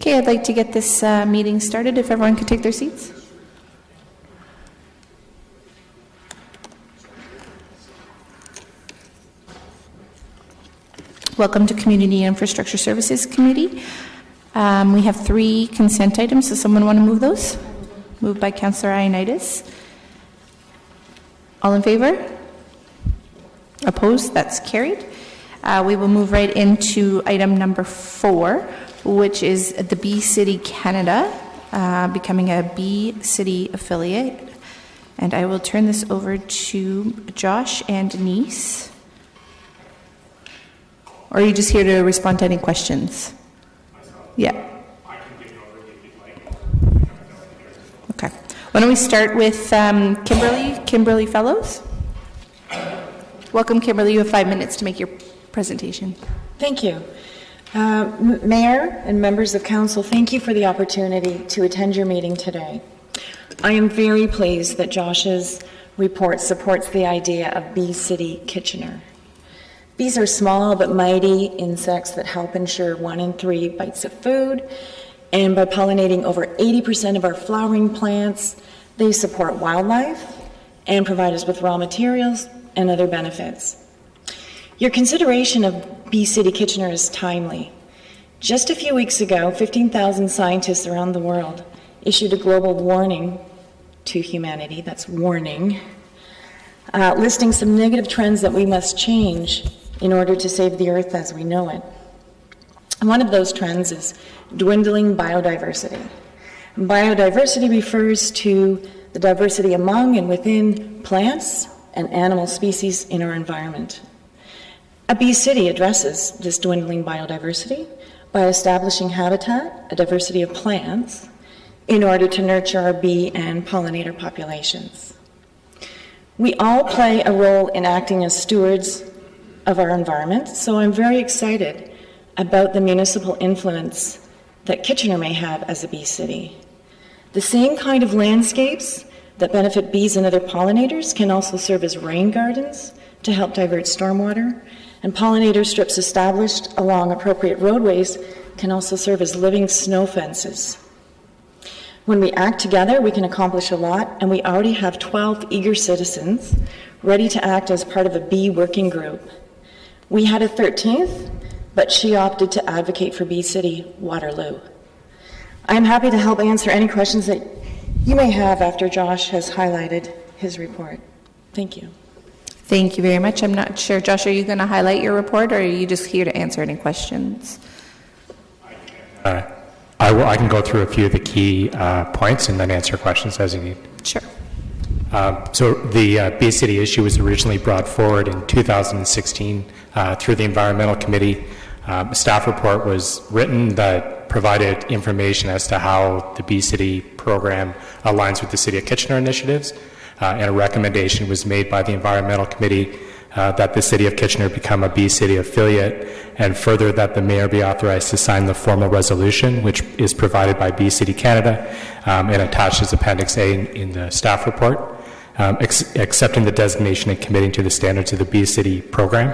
Okay, I'd like to get this meeting started. If everyone could take their seats. Welcome to Community Infrastructure Services Committee. We have 3 consent items. Does someone want to move those? Moved by Councillor Ioannidis. All in favor? Opposed? That's carried. We will move right into item number 4, which is the Bee City Canada becoming a Bee City affiliate. And I will turn this over to Josh and Denise. Or are you just here to respond to any questions? Yeah. I can give you an overview if you'd like. Okay. Why don't we start with Kimberly Fellows? Welcome, Kimberly. You have 5 minutes to make your presentation. Thank you. Mayor and members of council, thank you for the opportunity to attend your meeting today. I am very pleased that Josh's report supports the idea of Bee City Kitchener. Bees are small but mighty insects that help ensure 1 in 3 bites of food, and by pollinating over 80% of our flowering plants, they support wildlife and provide us with raw materials and other benefits. Your consideration of Bee City Kitchener is timely. Just a few weeks ago, 15,000 scientists around the world issued a global warning to humanity, that's warning, listing some negative trends that we must change in order to save the earth as we know it. And one of those trends is dwindling biodiversity. Biodiversity refers to the diversity among and within plants and animal species in our environment. A Bee City addresses this dwindling biodiversity by establishing habitat, a diversity of plants, in order to nurture our bee and pollinator populations. We all play a role in acting as stewards of our environment, so I'm very excited about the municipal influence that Kitchener may have as a bee city. The same kind of landscapes that benefit bees and other pollinators can also serve as rain gardens to help divert stormwater, and pollinator strips established along appropriate roadways can also serve as living snow fences. When we act together, we can accomplish a lot, and we already have 12 eager citizens ready to act as part of a bee working group. We had a 13th, but she opted to advocate for Bee City Waterloo. I'm happy to help answer any questions that you may have after Josh has highlighted his report. Thank you. Thank you very much. I'm not sure, Josh, are you going to highlight your report, or are you just here to answer any questions? I can go through a few of the key points and then answer questions as you need. Sure. So the Bee City issue was originally brought forward in 2016 through the Environmental Committee. A staff report was written that provided information as to how the Bee City program aligns with the City of Kitchener initiatives, and a recommendation was made by the Environmental Committee that the City of Kitchener become a Bee City affiliate, and further that the Mayor be authorized to sign the formal resolution, which is provided by Bee City Canada and attached as Appendix A in the staff report, accepting the designation and committing to the standards of the Bee City program.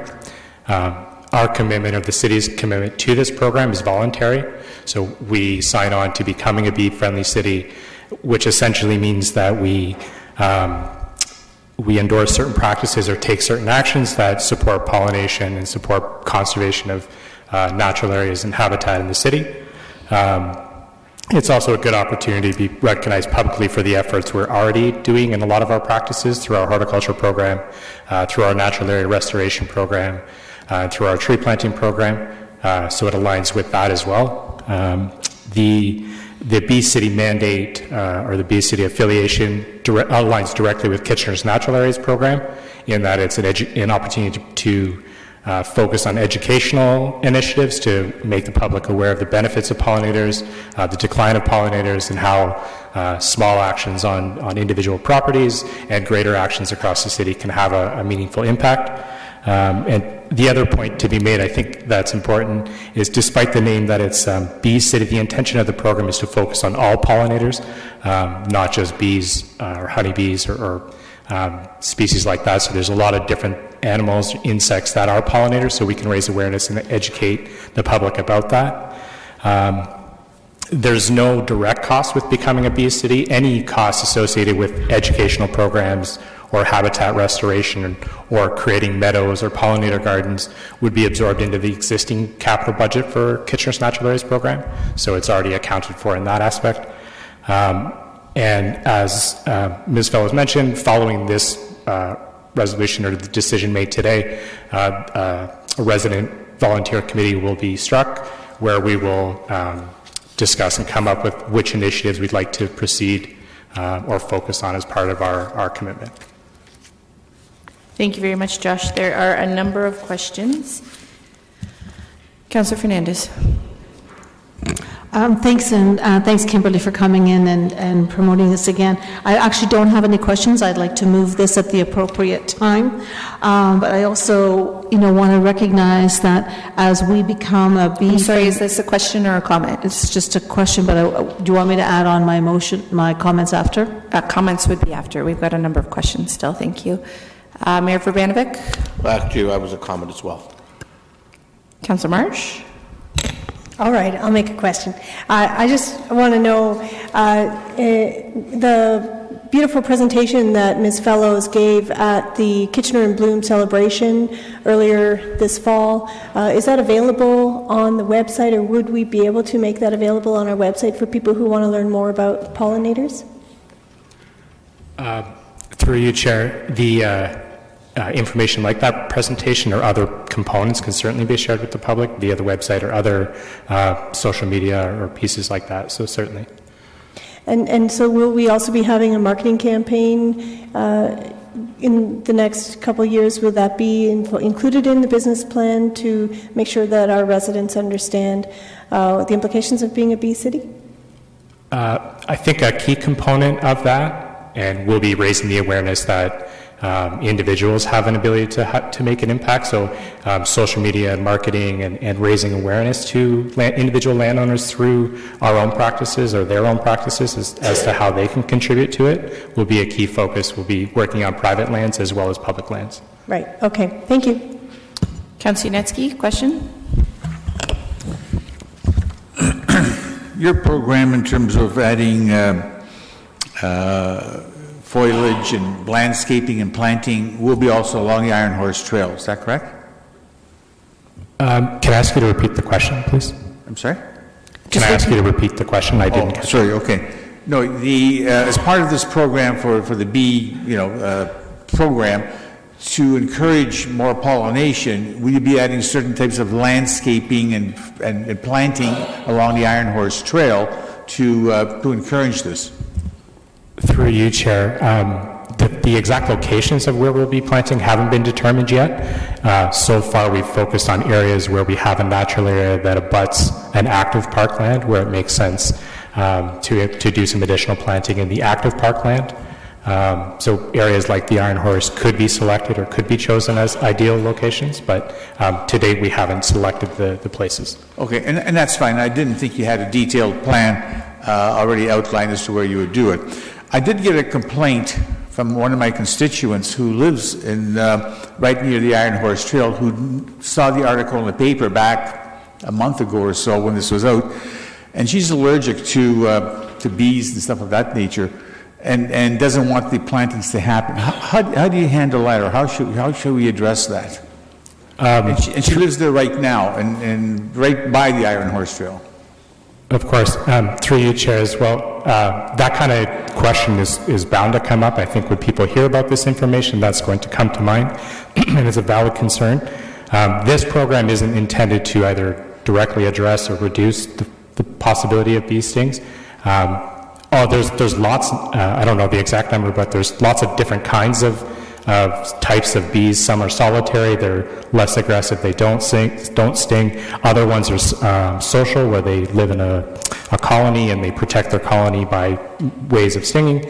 Our commitment, or the city's commitment to this program, is voluntary. So we sign on to becoming a bee-friendly city, which essentially means that we endorse certain practices or take certain actions that support pollination and support conservation of natural areas and habitat in the city. It's also a good opportunity to be recognized publicly for the efforts we're already doing in a lot of our practices through our horticulture program, through our natural area restoration program, through our tree planting program, so it aligns with that as well. The Bee City mandate or the Bee City affiliation aligns directly with Kitchener's Natural Areas program in that it's an opportunity to focus on educational initiatives to make the public aware of the benefits of pollinators, the decline of pollinators, and how small actions on individual properties and greater actions across the city can have a meaningful impact. And the other point to be made, I think that's important, is despite the name that it's Bee City, the intention of the program is to focus on all pollinators, not just bees or honeybees or species like that. So there's a lot of different animals, insects that are pollinators, so we can raise awareness and educate the public about that. there's no direct cost with becoming a bee city. Any costs associated with educational programs or habitat restoration or creating meadows or pollinator gardens would be absorbed into the existing capital budget for Kitchener's Natural Areas program. So it's already accounted for in that aspect. And as Ms. Fellows mentioned, following this resolution or the decision made today, a resident volunteer committee will be struck where we will discuss and come up with which initiatives we'd like to proceed or focus on as part of our commitment. Thank you very much, Josh. There are a number of questions. Councillor Fernandez. Thanks, and thanks, Kimberly, for coming in and promoting this again. I actually don't have any questions. I'd like to move this at the appropriate time. But I also, want to recognize that as we become a bee... I'm sorry, is this a question or a comment? It's just a question, but do you want me to add on my comments after? Comments would be after. We've got a number of questions still. Thank you. Mayor Verbanovic? Well, actually, I was a comment as well. Councillor Marsh? All right, I'll make a question. I just want to know the beautiful presentation that Ms. Fellows gave at the Kitchener and Bloom celebration earlier this fall. Is that available on the website, or would we be able to make that available on our website for people who want to learn more about pollinators? Through you, Chair, the information like that presentation or other components can certainly be shared with the public via the website or other social media or pieces like that, so certainly. And so will we also be having a marketing campaign in the next couple of years? Will that be included in the business plan to make sure that our residents understand the implications of being a bee city? I think a key component of that, and we'll be raising the awareness that individuals have an ability to make an impact. So social media and marketing and raising awareness to individual landowners through our own practices or their own practices as to how they can contribute to it will be a key focus. We'll be working on private lands as well as public lands. Right. Okay. Thank you. Councillor Unetsky, question? Your program in terms of adding foliage and landscaping and planting will be also along the Iron Horse Trail. Is that correct? Can I ask you to repeat the question, please? I'm sorry? Can I ask you to repeat the question? I didn't catch sorry, okay. No, as part of this program for the bee, program, to encourage more pollination, will you be adding certain types of landscaping and planting along the Iron Horse Trail to encourage this? Through you, Chair, the exact locations of where we'll be planting haven't been determined yet. So far, we've focused on areas where we have a natural area that abuts an active parkland, where it makes sense to do some additional planting in the active parkland. So areas like the Iron Horse could be selected or could be chosen as ideal locations, but to date, we haven't selected the places. Okay, and that's fine. I didn't think you had a detailed plan already outlined as to where you would do it. I did get a complaint from one of my constituents who lives in right near the Iron Horse Trail, who saw the article in the paper back a month ago or so when this was out, and she's allergic to bees and stuff of that nature, and doesn't want the plantings to happen. How do you handle that, or how should we address that? And she lives there right now, and right by the Iron Horse Trail. Of course, through you, Chair, as well. That kind of question is bound to come up. I think when people hear about this information, that's going to come to mind, and it's a valid concern. This program isn't intended to either directly address or reduce the possibility of bee stings. There's lots, I don't know the exact number, but there's lots of different kinds of types of bees. Some are solitary, they're less aggressive, they don't sting. Other ones are social, where they live in a colony and they protect their colony by ways of stinging.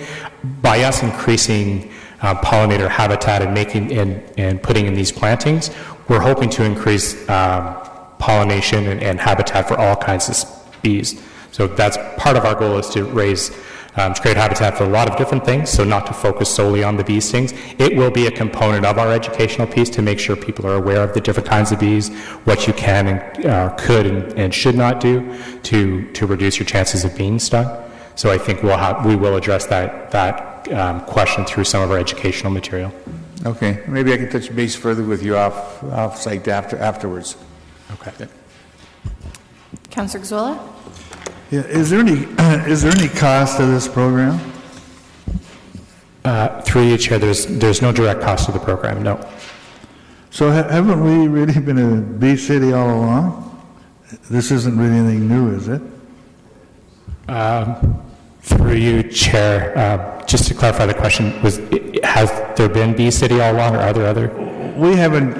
By us increasing pollinator habitat and putting in these plantings, we're hoping to increase pollination and habitat for all kinds of bees. So that's part of our goal, is to raise to create habitat for a lot of different things, so not to focus solely on the bee stings. It will be a component of our educational piece to make sure people are aware of the different kinds of bees, what you can and could and should not do to reduce your chances of being stung. So I think we will address that question through some of our educational material. Okay, maybe I can touch base further with you off-site afterwards. Okay. Councillor Gazzola? Yeah, is there any cost to this program? Through you, Chair, there's no direct cost to the program, no. So haven't we really been a bee city all along? This isn't really anything new, is it? Through you, Chair, just to clarify the question, has there been Bee City all along, or are there other? We haven't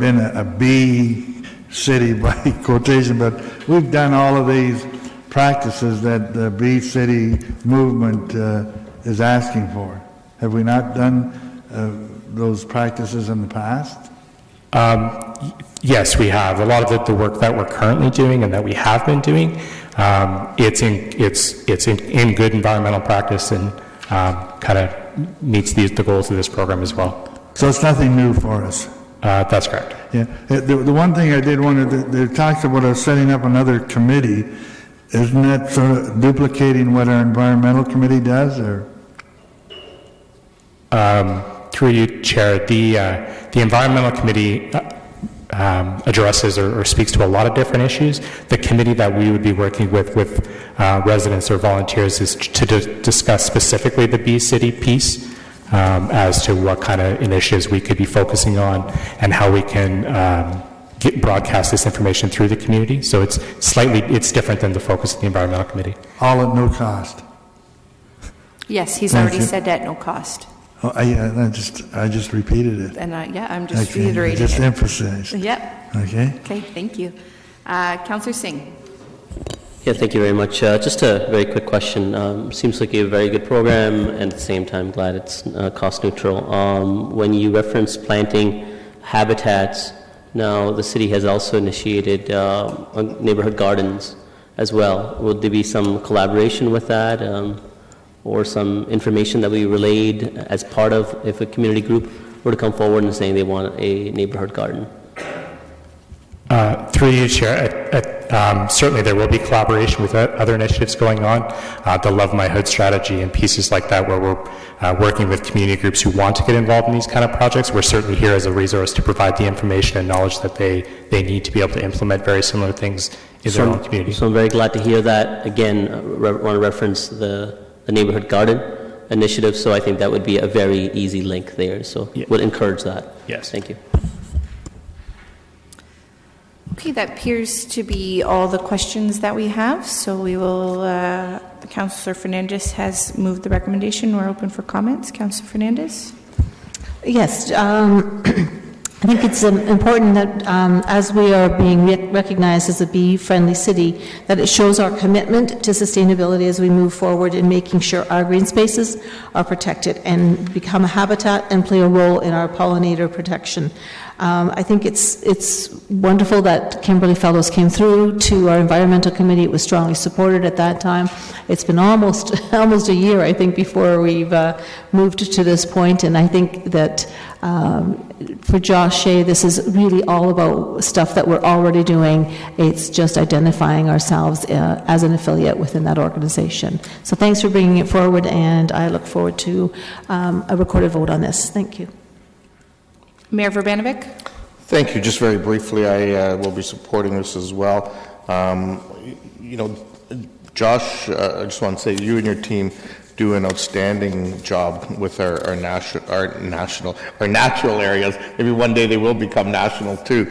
been a bee city by quotation, but we've done all of these practices that the bee city movement is asking for. Have we not done those practices in the past? Yes, we have. A lot of the work that we're currently doing and that we have been doing, it's in good environmental practice and kind of meets the goals of this program as well. So it's nothing new for us. That's correct. Yeah. The one thing I did want to, there talks about us setting up another committee. Isn't that sort of duplicating what our environmental committee does, or? Through you, Chair, the environmental committee addresses or speaks to a lot of different issues. The committee that we would be working with residents or volunteers is to discuss specifically the Bee City piece. As to what kind of initiatives we could be focusing on and how we can broadcast this information through the community. So it's different than the focus of the Environmental Committee. All at no cost. Yes, he's already said at no cost. Oh, I just repeated it. And I'm just reiterating just it. emphasized. Yep. Okay. Okay, thank you. Councillor Singh. Yeah, thank you very much. Just a very quick question. Seems like a very good program, and at the same time, glad it's cost neutral. When you reference planting habitats, now the city has also initiated neighborhood gardens as well. Would there be some collaboration with that, or some information that we relayed as part of if a community group were to come forward and saying they want a neighborhood garden? Through you, Chair, certainly there will be collaboration with other initiatives going on. The Love My Hood strategy and pieces like that, where we're working with community groups who want to get involved in these kind of projects. We're certainly here as a resource to provide the information and knowledge that they need to be able to implement very similar things in their own community. So I'm very glad to hear that. Again, want to reference the neighborhood garden initiative, so I think that would be a very easy link there. So would encourage that. Yes. Thank you. Okay, that appears to be all the questions that we have. So we will, Councillor Fernandez has moved the recommendation. We're open for comments. Councillor Fernandez? Yes, I think it's important that as we are being recognized as a bee-friendly city, that it shows our commitment to sustainability as we move forward in making sure our green spaces are protected and become a habitat and play a role in our pollinator protection. I think it's wonderful that Kimberly Fellows came through to our environmental committee. It was strongly supported at that time. It's been almost a year, I think, before we've moved to this point, and I think that for Josh Shea, this is really all about stuff that we're already doing. It's just identifying ourselves as an affiliate within that organization. So thanks for bringing it forward, and I look forward to a recorded vote on this. Thank you. Mayor Verbanovic? Thank you. Just very briefly, I will be supporting this as well. You know, Josh, I just want to say you and your team do an outstanding job with our natural areas. Maybe one day they will become national too.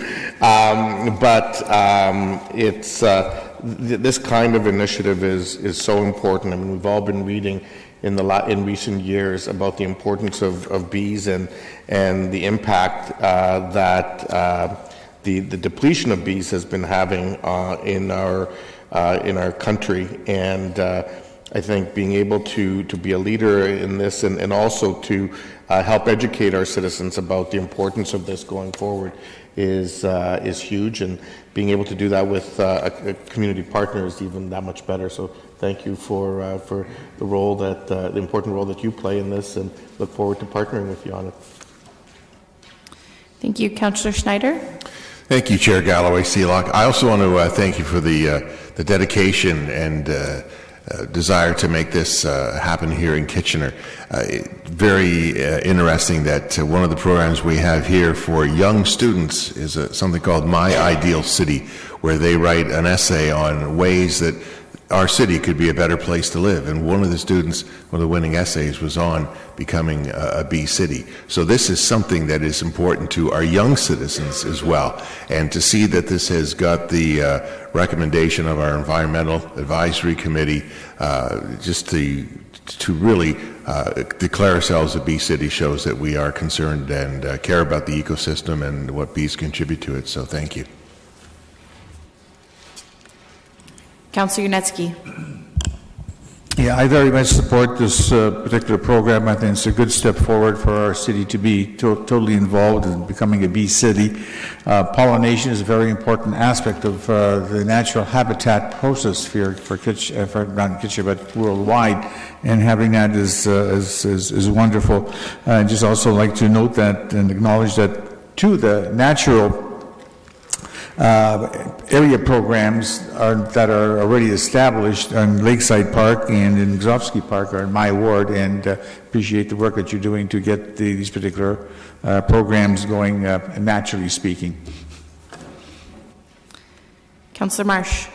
It's this kind of initiative is so important. I mean, we've all been reading in recent years about the importance of bees and the impact that the depletion of bees has been having in our country. And I think being able to be a leader in this and also to help educate our citizens about the importance of this going forward is huge, and being able to do that with a community partner is even that much better. So thank you for the role that the important role that you play in this, and look forward to partnering with you on it. Thank you. Councillor Schneider. Thank you, Chair Galloway Seelock. I also want to thank you for the dedication and desire to make this happen here in Kitchener. Very interesting that one of the programs we have here for young students is something called My Ideal City, where they write an essay on ways that our city could be a better place to live. And one of the students, one of the winning essays was on becoming a bee city. So this is something that is important to our young citizens as well. And to see that this has got the recommendation of our Environmental Advisory Committee, just to really declare ourselves a bee city, shows that we are concerned and care about the ecosystem and what bees contribute to it. So thank you. Councillor Yunetsky. Yeah, I very much support this particular program. I think it's a good step forward for our city to be totally involved in becoming a bee city. Pollination is a very important aspect of the natural habitat process for not Kitchener, but worldwide, and having that is wonderful. I'd just also like to note that and acknowledge that too, the natural area programs that are already established in Lakeside Park and in Gzowski Park are in my ward, and appreciate the work that you're doing to get these particular programs going, naturally speaking. Councillor Marsh.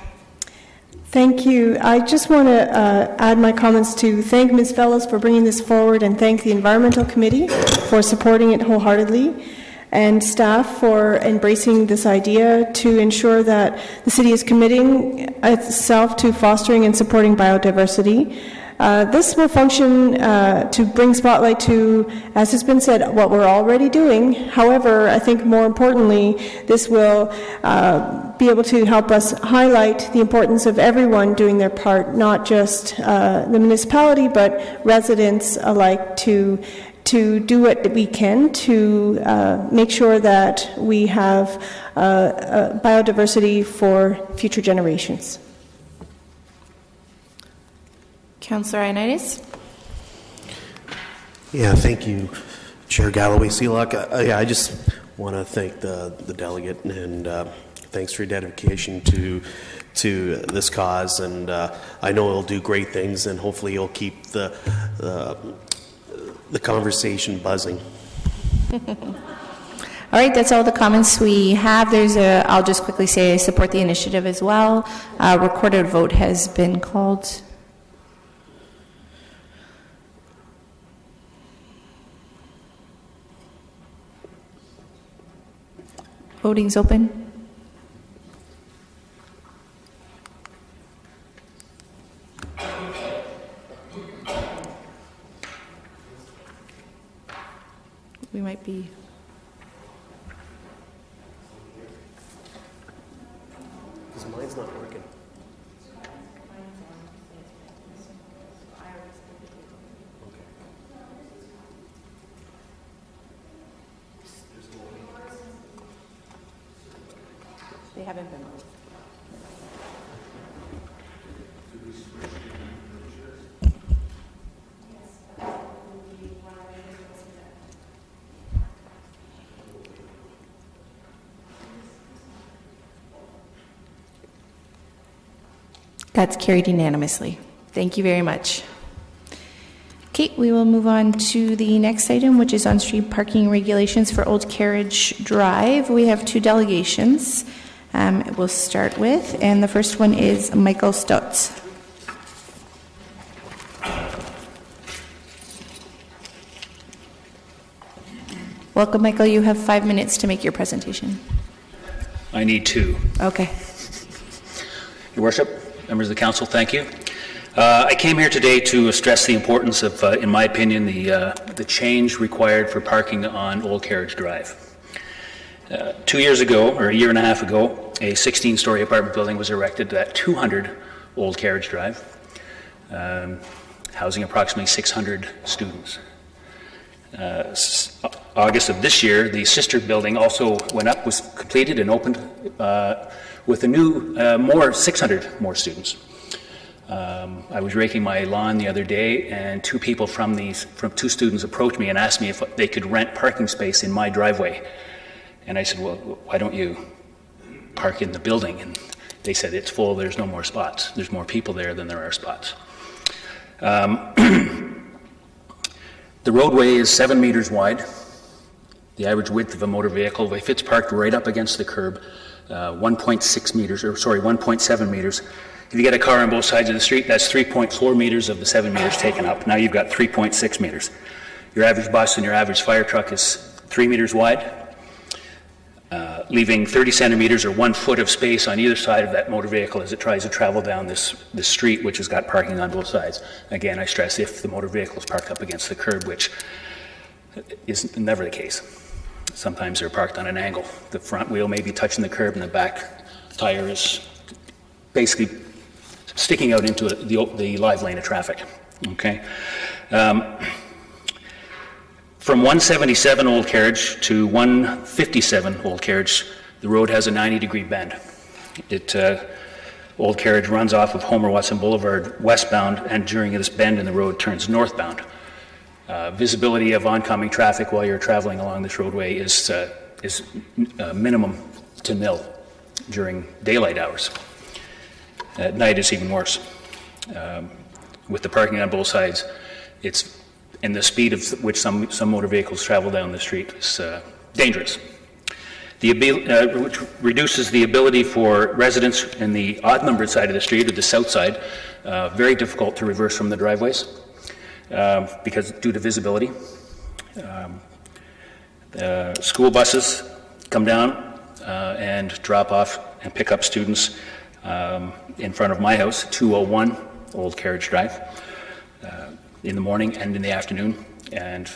Thank you. I just want to add my comments to thank Ms. Fellows for bringing this forward, and thank the Environmental Committee for supporting it wholeheartedly, and staff for embracing this idea to ensure that the city is committing itself to fostering and supporting biodiversity. This will function to bring spotlight to, as has been said, what we're already doing. However, I think more importantly, this will be able to help us highlight the importance of everyone doing their part, not just the municipality, but residents alike, to do what we can to make sure that we have biodiversity for future generations. Councillor Ioannidis. Yeah, thank you, Chair Galloway Seelock. I just want to thank the delegate, and thanks for your dedication to this cause, and I know it'll do great things, and hopefully you'll keep the conversation buzzing. All right, that's all the comments we have. I'll just quickly say I support the initiative as well. Recorded vote has been called. Voting's open. We might be. Because mine's not working. They haven't been moved. That's carried unanimously. Thank you very much. Okay, we will move on to the next item, which is on-street parking regulations for Old Carriage Drive. We have two delegations we'll start with, and the first one is Michael Stutz. Welcome, Michael. You have 5 minutes to make your presentation. I need 2. Okay. Your Worship, members of the Council, thank you. I came here today to stress the importance of, in my opinion, the change required for parking on Old Carriage Drive. 2 years ago, or a year and a half ago, a 16-story apartment building was erected at 200 Old Carriage Drive. housing approximately 600 students. August of this year, the sister building also went up, was completed and opened with a new, 600 more students. I was raking my lawn the other day, and two people from two students approached me and asked me if they could rent parking space in my driveway. And I said, well, why don't you park in the building? And they said, it's full, there's no more spots. There's more people there than there are spots. The roadway is 7 meters wide. The average width of a motor vehicle, if it's parked right up against the curb, 1.7 meters. If you get a car on both sides of the street, that's 3.4 meters of the 7 meters taken up. Now you've got 3.6 meters. Your average bus and your average fire truck is 3 meters wide, leaving 30 centimeters or 1 foot of space on either side of that motor vehicle as it tries to travel down this street, which has got parking on both sides. Again, I stress if the motor vehicle is parked up against the curb, which is never the case. Sometimes they're parked on an angle. The front wheel may be touching the curb and the back tire is basically sticking out into the live lane of traffic. Okay. From 177 Old Carriage to 157 Old Carriage, the road has a 90-degree bend. Old Carriage runs off of Homer Watson Boulevard westbound, and during this bend in the road turns northbound. Visibility of oncoming traffic while you're traveling along this roadway is minimum to nil during daylight hours. At night it's even worse. With the parking on both sides, and the speed of which some motor vehicles travel down the street is dangerous. Which reduces the ability for residents in the odd-numbered side of the street, or the south side, very difficult to reverse from the driveways because due to visibility. School buses come down and drop off and pick up students in front of my house, 201 Old Carriage Drive, in the morning and in the afternoon. And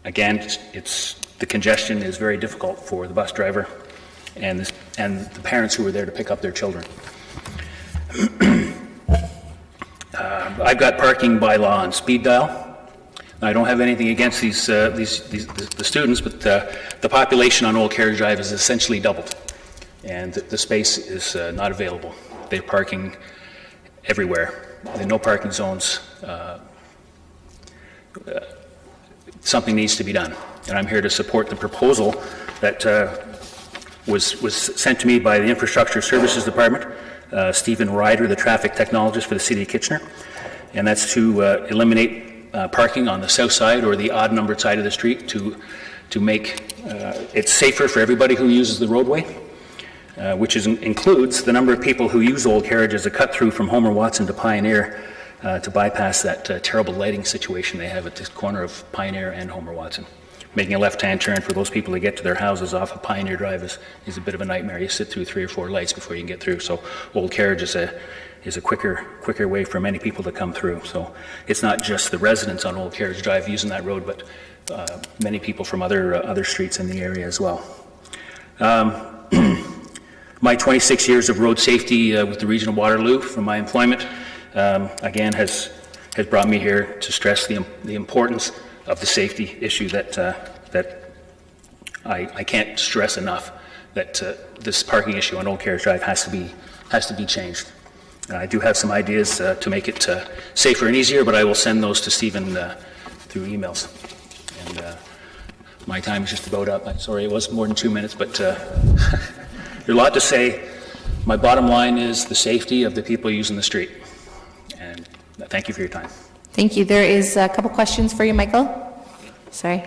again, the congestion is very difficult for the bus driver and the parents who are there to pick up their children. I've got parking by law on speed dial. I don't have anything against the students, but the population on Old Carriage Drive is essentially doubled, and the space is not available. They're parking everywhere. There are no parking zones. Something needs to be done, and I'm here to support the proposal that was sent to me by the Infrastructure Services Department, Stephen Ryder, the traffic technologist for the City of Kitchener, and that's to eliminate parking on the south side or the odd-numbered side of the street to make it safer for everybody who uses the roadway, which includes the number of people who use Old Carriage as a cut-through from Homer Watson to Pioneer to bypass that terrible lighting situation they have at this corner of Pioneer and Homer Watson. Making a left-hand turn for those people to get to their houses off of Pioneer Drive is a bit of a nightmare. You sit through 3 or 4 lights before you can get through. So Old Carriage is a quicker way for many people to come through. So it's not just the residents on Old Carriage Drive using that road, but many people from other streets in the area as well. My 26 years of road safety with the Region of Waterloo from my employment again has brought me here to stress the importance of the safety issue that I can't stress enough, that this parking issue on Old Carriage Drive has to be changed. I do have some ideas to make it safer and easier, but I will send those to Stephen through emails. And my time is just about up. I'm sorry it was more than 2 minutes, but there's a lot to say. My bottom line is the safety of the people using the street. And thank you for your time. Thank you. There is a couple questions for you, Michael. Sorry.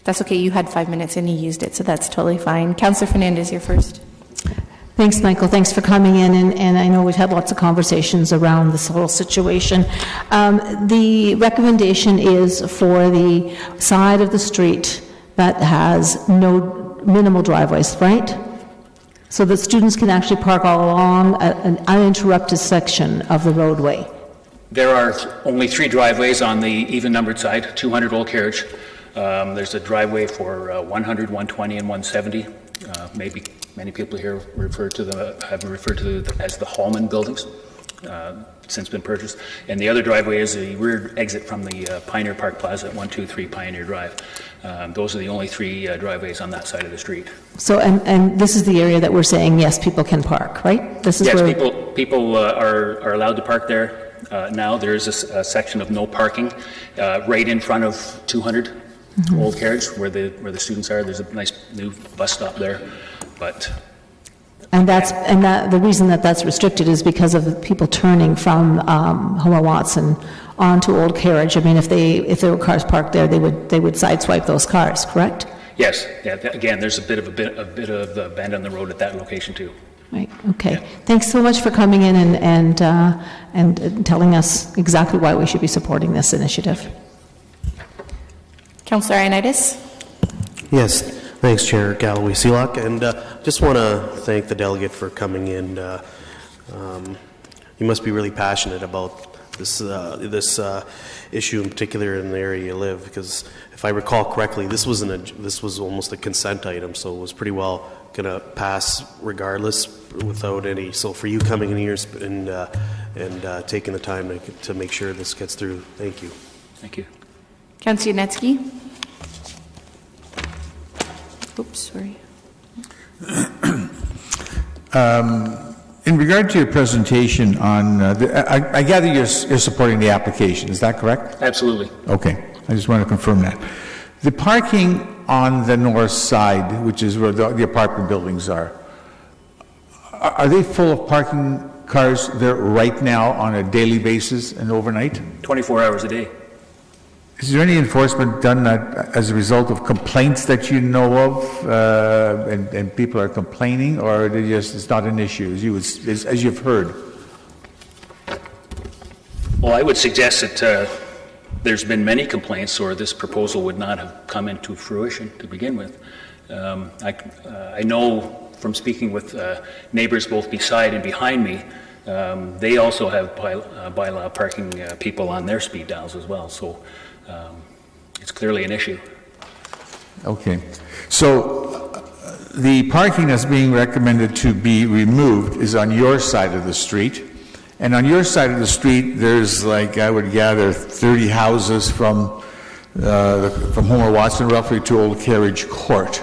That's okay. You had 5 minutes and you used it, so that's totally fine. Councillor Fernandez, you're first. Thanks, Michael. Thanks for coming in, and I know we've had lots of conversations around this whole situation. The recommendation is for the side of the street that has minimal driveways, right? So that students can actually park all along an uninterrupted section of the roadway. There are only 3 driveways on the even-numbered side, 200 Old Carriage. There's a driveway for 100, 120, and 170. Maybe many people here have referred to as the Hallman buildings. since been purchased. And the other driveway is the rear exit from the Pioneer Park Plaza at 123 Pioneer Drive. Those are the only three driveways on that side of the street. So, and this is the area that we're saying, yes, people can park, right? This is Yes, where people are allowed to park there now. There is a section of no parking right in front of 200 Old Carriage, where the students are. There's a nice new bus stop there, but. And the reason that that's restricted is because of people turning from Homer Watson onto Old Carriage. I mean, if there were cars parked there, they would sideswipe those cars, correct? Yes. Yeah. Again, there's a bit of a bend on the road at that location too. Right. Okay. Yeah. Thanks so much for coming in and telling us exactly why we should be supporting this initiative. Councillor Ioannidis? Yes, thanks, Chair Galloway Seelock, and just want to thank the delegate for coming in. You must be really passionate about this issue, in particular in the area you live, because if I recall correctly, this was almost a consent item, so it was pretty well going to pass regardless, without any. So for you coming in here and taking the time to make sure this gets through, thank you. Thank you. Councillor Yanetsky? Oops, sorry. In regard to your presentation on, I gather you're supporting the application, is that correct? Absolutely. Okay, I just want to confirm that. The parking on the north side, which is where the apartment buildings are they full of parking cars there right now on a daily basis and overnight? 24 hours a day. Is there any enforcement done that as a result of complaints that you know of, and people are complaining, or it's not an issue as you've heard? Well, I would suggest that there's been many complaints, or this proposal would not have come into fruition to begin with. I know from speaking with neighbors both beside and behind me, they also have bylaw parking people on their speed dials as well. So. It's clearly an issue. Okay. So the parking that's being recommended to be removed is on your side of the street. And on your side of the street, there's, like, I would gather 30 houses from Homer Watson roughly to Old Carriage Court,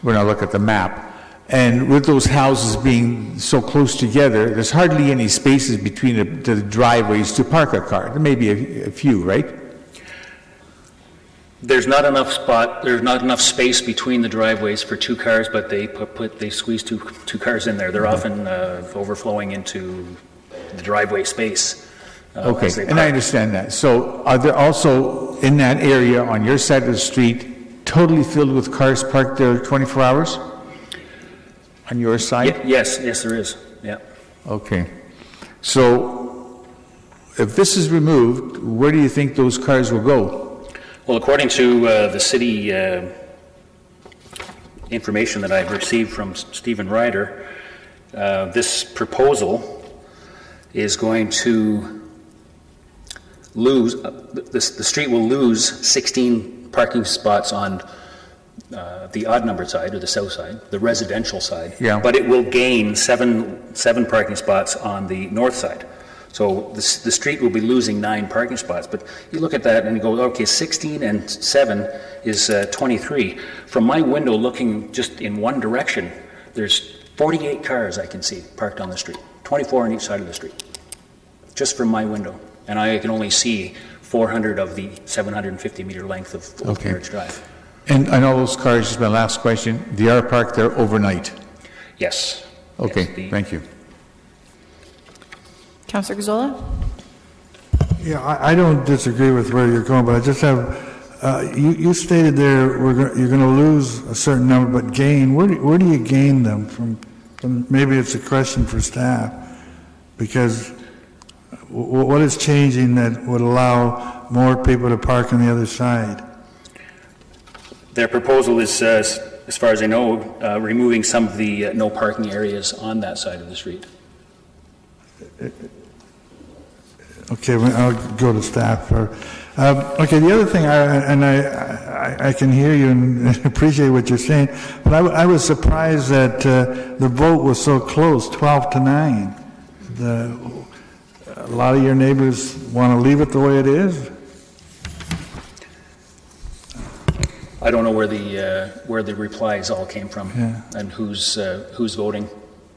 when I look at the map. And with those houses being so close together, there's hardly any spaces between the driveways to park a car. There may be a few, right? There's not enough space between the driveways for two cars, but they squeeze two cars in there. They're often overflowing into the driveway space. Okay, and I understand that. So are there also in that area on your side of the street totally filled with cars parked there 24 hours? On your side? Yes, there is. Yeah. Okay. So if this is removed, where do you think those cars will go? Well, according to the city information that I've received from Stephen Ryder, this proposal is going to lose, the street will lose 16 parking spots on the odd-numbered side, or the south side, the residential side, but it will gain seven parking spots on the north side. So the street will be losing 9 parking spots. But you look at that and you go, okay, 16 and 7 is 23. From my window looking just in one direction, there's 48 cars I can see parked on the street, 24 on each side of the street, just from my window. And I can only see 400 of the 750-meter length of Old Carriage Drive. And I know those cars, just my last question, they are parked there overnight? Yes. Okay, yes, thank you. Councillor Gazzola? Yeah, I don't disagree with where you're going, but I just have, you stated there you're going to lose a certain number, but gain, where do you gain them from? Maybe it's a question for staff, because what is changing that would allow more people to park on the other side? Their proposal is, as far as I know, removing some of the no parking areas on that side of the street. Okay, I'll go to staff. Okay, the other thing, I can hear you and appreciate what you're saying, but I was surprised that the vote was so close, 12-9. a lot of your neighbors want to leave it the way it is? I don't know where the replies all came from and who's voting,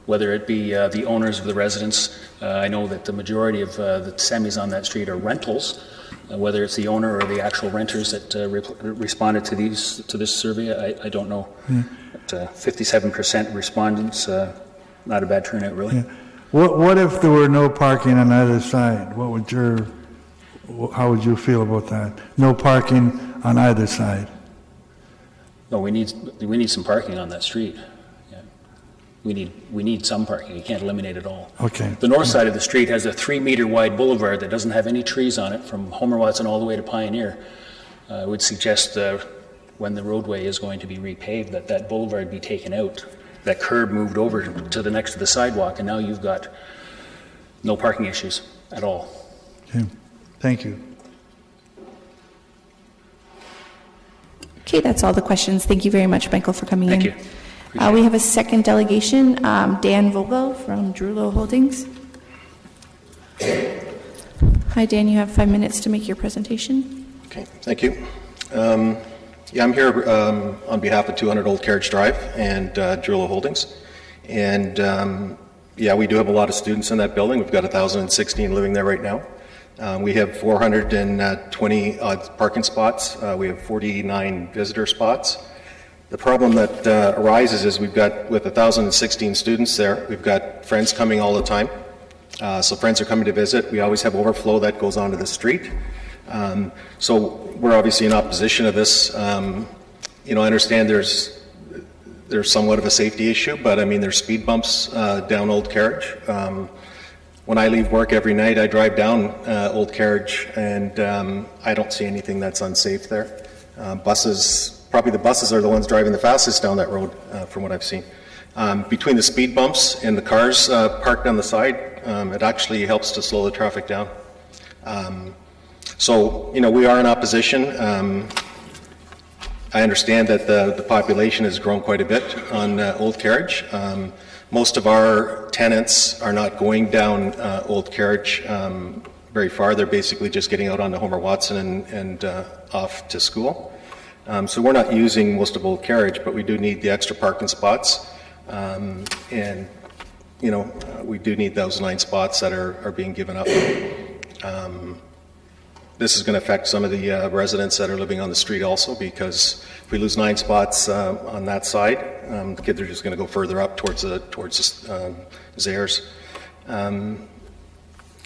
whether it be the owners of the residents. I know that the majority of the semis on that street are rentals. Whether it's the owner or the actual renters that responded to this survey, I don't know. But 57% respondents, not a bad turnout, really. Yeah. What if there were no parking on either side? How would you feel about that? No parking on either side. No, we need some parking on that street. Yeah. We need some parking. You can't eliminate it all. Okay. The north side of the street has a 3-meter wide boulevard that doesn't have any trees on it from Homer Watson all the way to Pioneer. I would suggest when the roadway is going to be repaved that boulevard be taken out, that curb moved over to the next to the sidewalk, and now you've got no parking issues at all. Okay. Thank you. Okay, that's all the questions. Thank you very much, Michael, for coming in. Thank you. We have a second delegation, Dan Vogel from Drulo Holdings. Hi, Dan, you have 5 minutes to make your presentation. Okay, thank you. I'm here on behalf of 200 Old Carriage Drive and Drulo Holdings. And we do have a lot of students in that building. We've got 1,016 living there right now. We have 420 parking spots. We have 49 visitor spots. The problem that arises is with 1,016 students there, we've got friends coming all the time. So friends are coming to visit. We always have overflow that goes onto the street. So we're obviously in opposition of this. I understand there's somewhat of a safety issue, but I mean, there's speed bumps down Old Carriage. When I leave work every night, I drive down Old Carriage, and I don't see anything that's unsafe there. Probably the buses are the ones driving the fastest down that road, from what I've seen. Between the speed bumps and the cars parked on the side, it actually helps to slow the traffic down. So, we are in opposition. I understand that the population has grown quite a bit on Old Carriage. Most of our tenants are not going down Old Carriage very far. They're basically just getting out onto Homer Watson and off to school. So we're not using most of Old Carriage, but we do need the extra parking spots. We do need those 9 spots that are being given up. This is going to affect some of the residents that are living on the street also, because if we lose 9 spots on that side, the kids are just going to go further up towards Zares.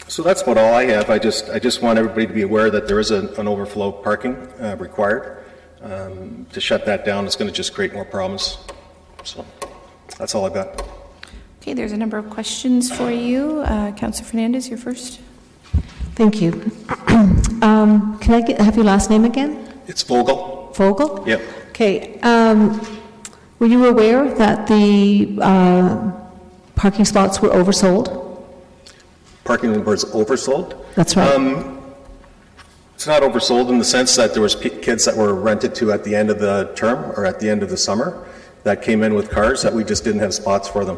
So that's about all I have. I just want everybody to be aware that there is an overflow parking required. To shut that down is going to just create more problems. So that's all I've got. Okay, there's a number of questions for you. Councillor Fernandez, you're first. Thank you. Can I have your last name again? It's Vogel. Vogel? Yep. Okay. Were you aware that the parking spots were oversold? Parking was oversold? That's right. It's not oversold in the sense that there was kids that were rented to at the end of the term or at the end of the summer that came in with cars that we just didn't have spots for them.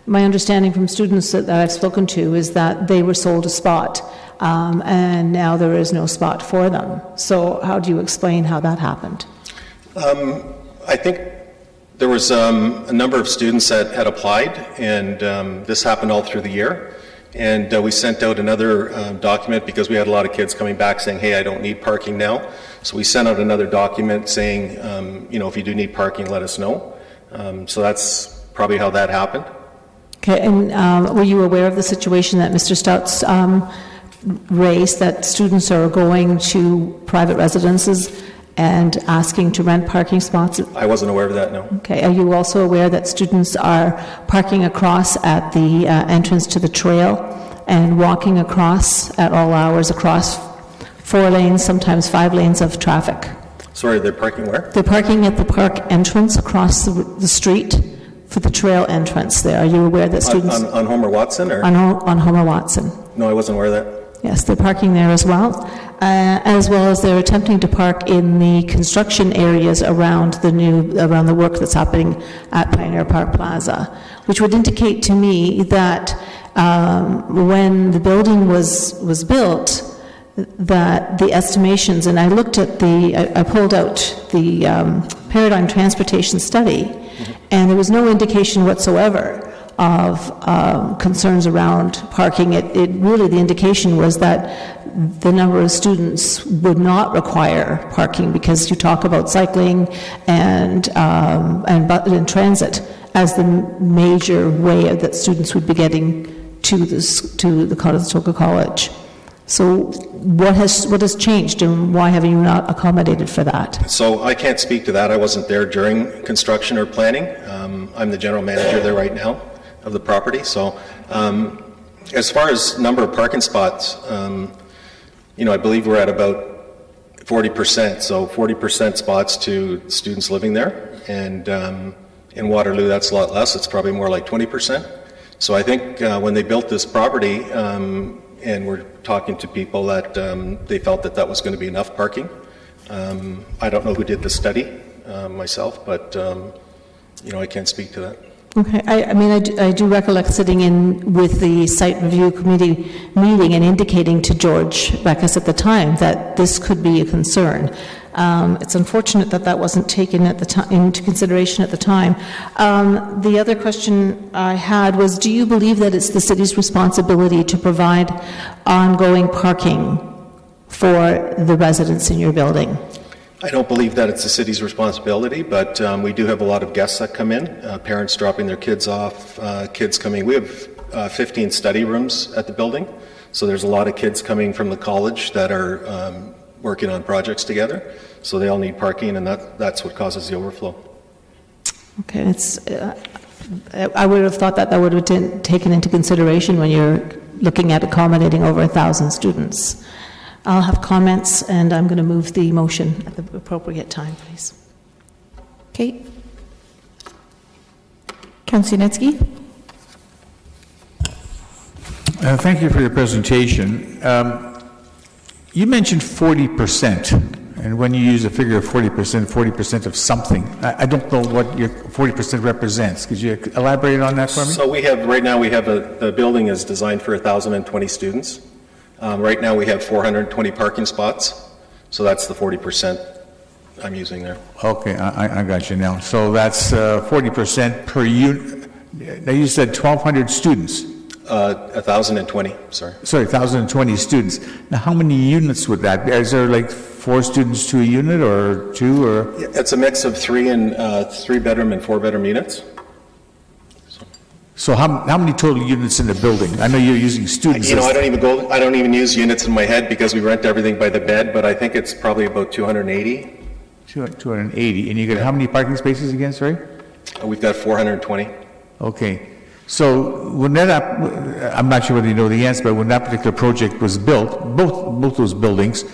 My understanding from students that I've spoken to is that they were sold a spot, and now there is no spot for them. So how do you explain how that happened? I think there was a number of students that had applied, and this happened all through the year. And we sent out another document because we had a lot of kids coming back saying, hey, I don't need parking now. So we sent out another document saying, if you do need parking, let us know. So that's probably how that happened. Okay, and were you aware of the situation that Mr. Stouts raised, that students are going to private residences and asking to rent parking spots? I wasn't aware of that, no. Okay, are you also aware that students are parking across at the entrance to the trail and walking across at all hours across 4 lanes, sometimes 5 lanes of traffic? Sorry, they're parking where? They're parking at the park entrance across the street for the trail entrance there. Are you aware that students... On Homer Watson? Or? On Homer Watson. No, I wasn't aware of that. Yes, they're parking there as well. as well as they're attempting to park in the construction areas around the work that's happening at Pioneer Park Plaza, which would indicate to me that when the building was built, that the estimations, and I looked at I pulled out the Paradigm Transportation Study, and there was no indication whatsoever of concerns around parking. It really, the indication was that the number of students would not require parking, because you talk about cycling and transit as the major way that students would be getting to the Conestoga College. So what has changed, and why have you not accommodated for that? So I can't speak to that. I wasn't there during construction or planning. I'm the general manager there right now of the property. So as far as number of parking spots, I believe we're at about 40%. So 40% spots to students living there. And in Waterloo, that's a lot less. It's probably more like 20%. So I think when they built this property, and we're talking to people that they felt that was going to be enough parking. I don't know who did the study myself, but I can't speak to that. Okay, I do recollect sitting in with the site review committee meeting and indicating to George Beckus at the time that this could be a concern. It's unfortunate that wasn't taken into consideration at the time. The other question I had was, do you believe that it's the city's responsibility to provide ongoing parking for the residents in your building? I don't believe that it's the city's responsibility, but we do have a lot of guests that come in, parents dropping their kids off, kids coming. We have 15 study rooms at the building, so there's a lot of kids coming from the college that are working on projects together, so they all need parking, and that's what causes the overflow. Okay, I would have thought that would have been taken into consideration when you're looking at accommodating over 1,000 students. I'll have comments, and I'm going to move the motion at the appropriate time, please. Okay. Councillor Yanetsky. Thank you for your presentation. You mentioned 40%, and when you use a figure of 40% of something, I don't know what your 40% represents. Could you elaborate on that for me? So right now the building is designed for 1,020 students. Right now we have 420 parking spots, so that's the 40% I'm using there. Okay, I got you now. So that's 40% per unit. Now you said 1,200 students. 1,020, sorry. Sorry, 1,020 students. Now how many units would that be? Is there like 4 students to a unit, or 2, or? Yeah, it's a mix of 3-bedroom and 4-bedroom units. So how many total units in the building? I know you're using students. I don't even use units in my head because we rent everything by the bed, but I think it's probably about 280. 280. And you got how many parking spaces again, sorry? We've got 420. Okay. So when I'm not sure whether you know the answer, but when that particular project was built, both those buildings,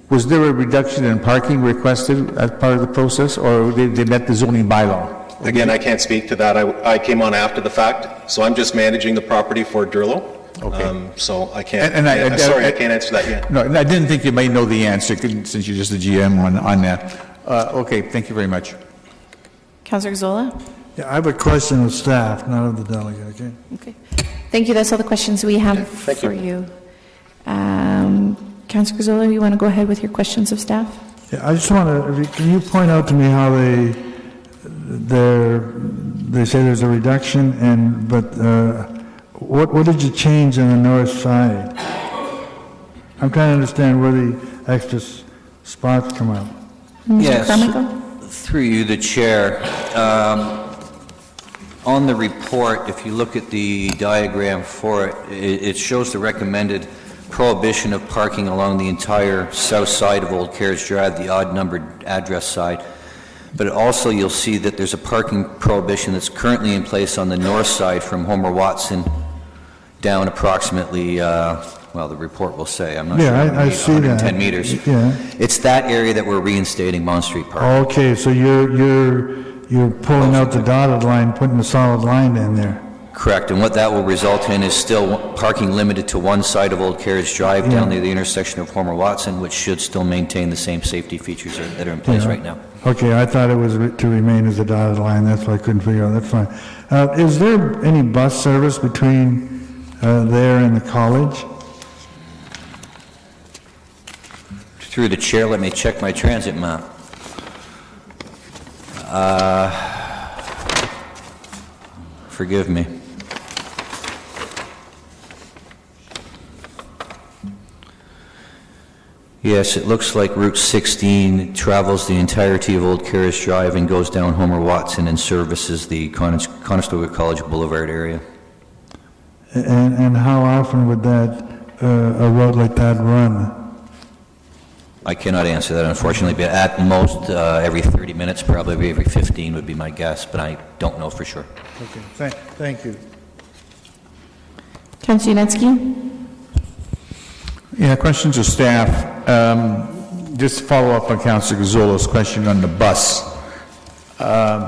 was there a reduction in parking requested as part of the process, or they met the zoning bylaw? Again, I can't speak to that. I came on after the fact, so I'm just managing the property for Durlo. Okay. So I can't. Sorry, I can't answer that yet. No, I didn't think you might know the answer since you're just the GM on that. Okay, thank you very much. Councillor Zola. Yeah, I have a question of staff, not of the delegate. Okay. Okay. Thank you. That's all the questions we have for you. Councillor Zola, you want to go ahead with your questions of staff? Yeah, I just want to. Can you point out to me how they say there's a reduction, but what did you change on the north side? I'm trying to understand where the extra spots come out. Yes, through you, the chair. On the report, if you look at the diagram for it, it shows the recommended prohibition of parking along the entire south side of Old Carriage Drive, the odd-numbered address side. But also you'll see that there's a parking prohibition that's currently in place on the north side from Homer Watson down approximately, the report will say, I'm not sure, I see 110 that. meters. Yeah. It's that area that we're reinstating Mount Street parking. Okay, so you're pulling out the dotted line, putting the solid line in there. Correct, and what that will result in is still parking limited to one side of Old Carriage Drive down near the intersection of Homer Watson, which should still maintain the same safety features that are in place right now. Okay, I thought it was to remain as a dotted line, that's why I couldn't figure out, that's fine. Is there any bus service between there and the college? Through the chair, let me check my transit map. Forgive me. Yes, it looks like Route 16 travels the entirety of Old Carriage Drive and goes down Homer Watson and services the Conestoga College Boulevard area. And how often would that, a road like that run? I cannot answer that, unfortunately, but at most every 30 minutes, probably every 15 would be my guess, but I don't know for sure. Okay, thank you. Councillor Yunetsky? Yeah, question to staff. Just to follow up on Councillor Gazzolo's question on the bus.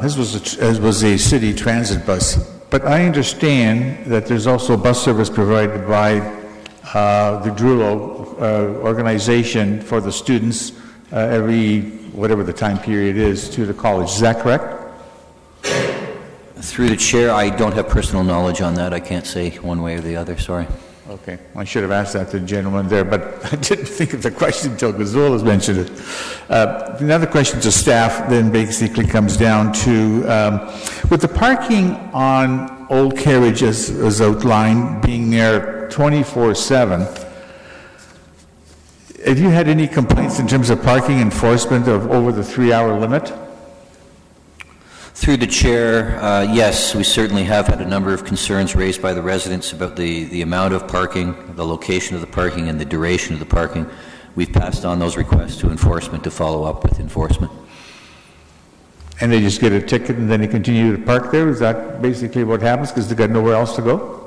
This was a city transit bus, but I understand that there's also bus service provided by the Drulo organization for the students every, whatever the time period is, to the college. Is that correct? Through the chair, I don't have personal knowledge on that. I can't say one way or the other, sorry. Okay, I should have asked that to the gentleman there, but I didn't think of the question until Gazzolo mentioned it. Another question to staff then basically comes down to, with the parking on Old Carriage as outlined being there 24/7, have you had any complaints in terms of parking enforcement of over the 3-hour limit? Through the chair, yes, we certainly have had a number of concerns raised by the residents about the amount of parking, the location of the parking, and the duration of the parking. We've passed on those requests to enforcement to follow up with enforcement. And they just get a ticket and then they continue to park there? Is that basically what happens because they've got nowhere else to go?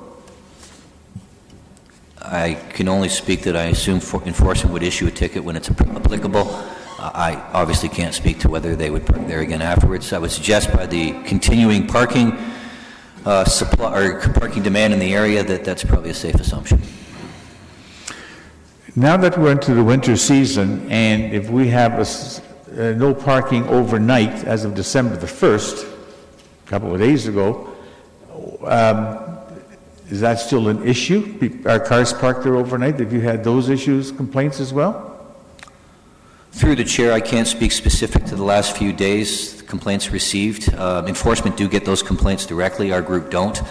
I can only speak that I assume enforcement would issue a ticket when it's applicable. I obviously can't speak to whether they would park there again afterwards. I would suggest by the continuing parking supply or parking demand in the area that's probably a safe assumption. Now that we're into the winter season, and if we have no parking overnight as of December the 1st, a couple of days ago, is that still an issue? Are cars parked there overnight? Have you had those issues, complaints as well? Through the chair, I can't speak specific to the last few days, complaints received. Enforcement do get those complaints directly, our group don't.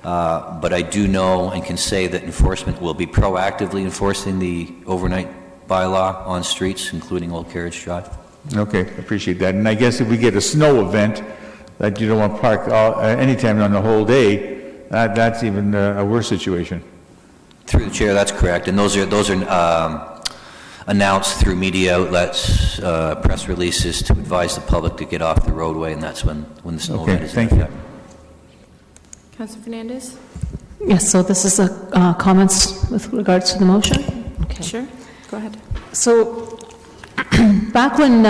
But I do know and can say that enforcement will be proactively enforcing the overnight bylaw on streets, including Old Carriage Drive. Okay, appreciate that. And I guess if we get a snow event that you don't want to park anytime on the whole day, that's even a worse situation. Through the chair, that's correct. And those are announced through media outlets, press releases to advise the public to get off the roadway, and that's when the snow event is in effect. Councillor Fernandez? Yes, so this is comments with regards to the motion? Okay. Sure, go ahead. So back when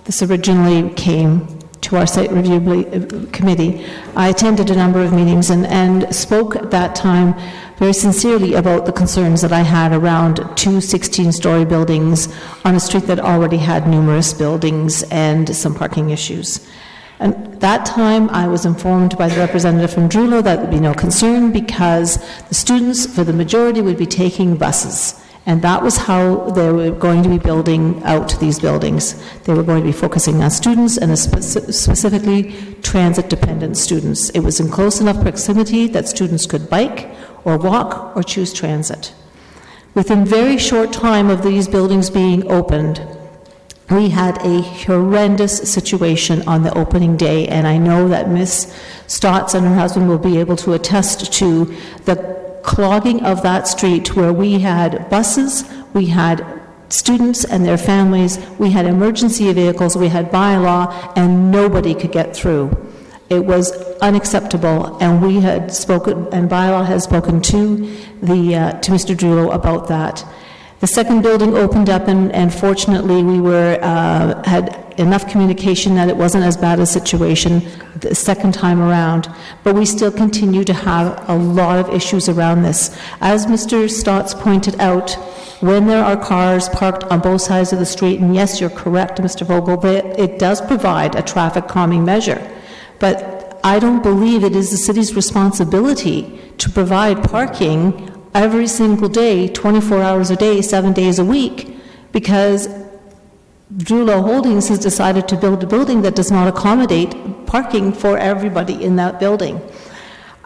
this originally came to our site review committee, I attended a number of meetings and spoke at that time very sincerely about the concerns that I had around two 16-story buildings on a street that already had numerous buildings and some parking issues. And at that time, I was informed by the representative from Drulo that there would be no concern because the students, for the majority, would be taking buses. And that was how they were going to be building out these buildings. They were going to be focusing on students and specifically transit-dependent students. It was in close enough proximity that students could bike or walk or choose transit. Within very short time of these buildings being opened, we had a horrendous situation on the opening day, and I know that Ms. Stotts and her husband will be able to attest to the clogging of that street where we had buses, we had students and their families, we had emergency vehicles, we had bylaw, and nobody could get through. It was unacceptable, and we had spoken, and bylaw has spoken to Mr. Drulo about that. The second building opened up, and fortunately we had enough communication that it wasn't as bad a situation the second time around, but we still continue to have a lot of issues around this. As Mr. Stotts pointed out, when there are cars parked on both sides of the street, and yes, you're correct, Mr. Vogel, that it does provide a traffic calming measure, but I don't believe it is the city's responsibility to provide parking every single day, 24 hours a day, 7 days a week, because Drulo Holdings has decided to build a building that does not accommodate parking for everybody in that building.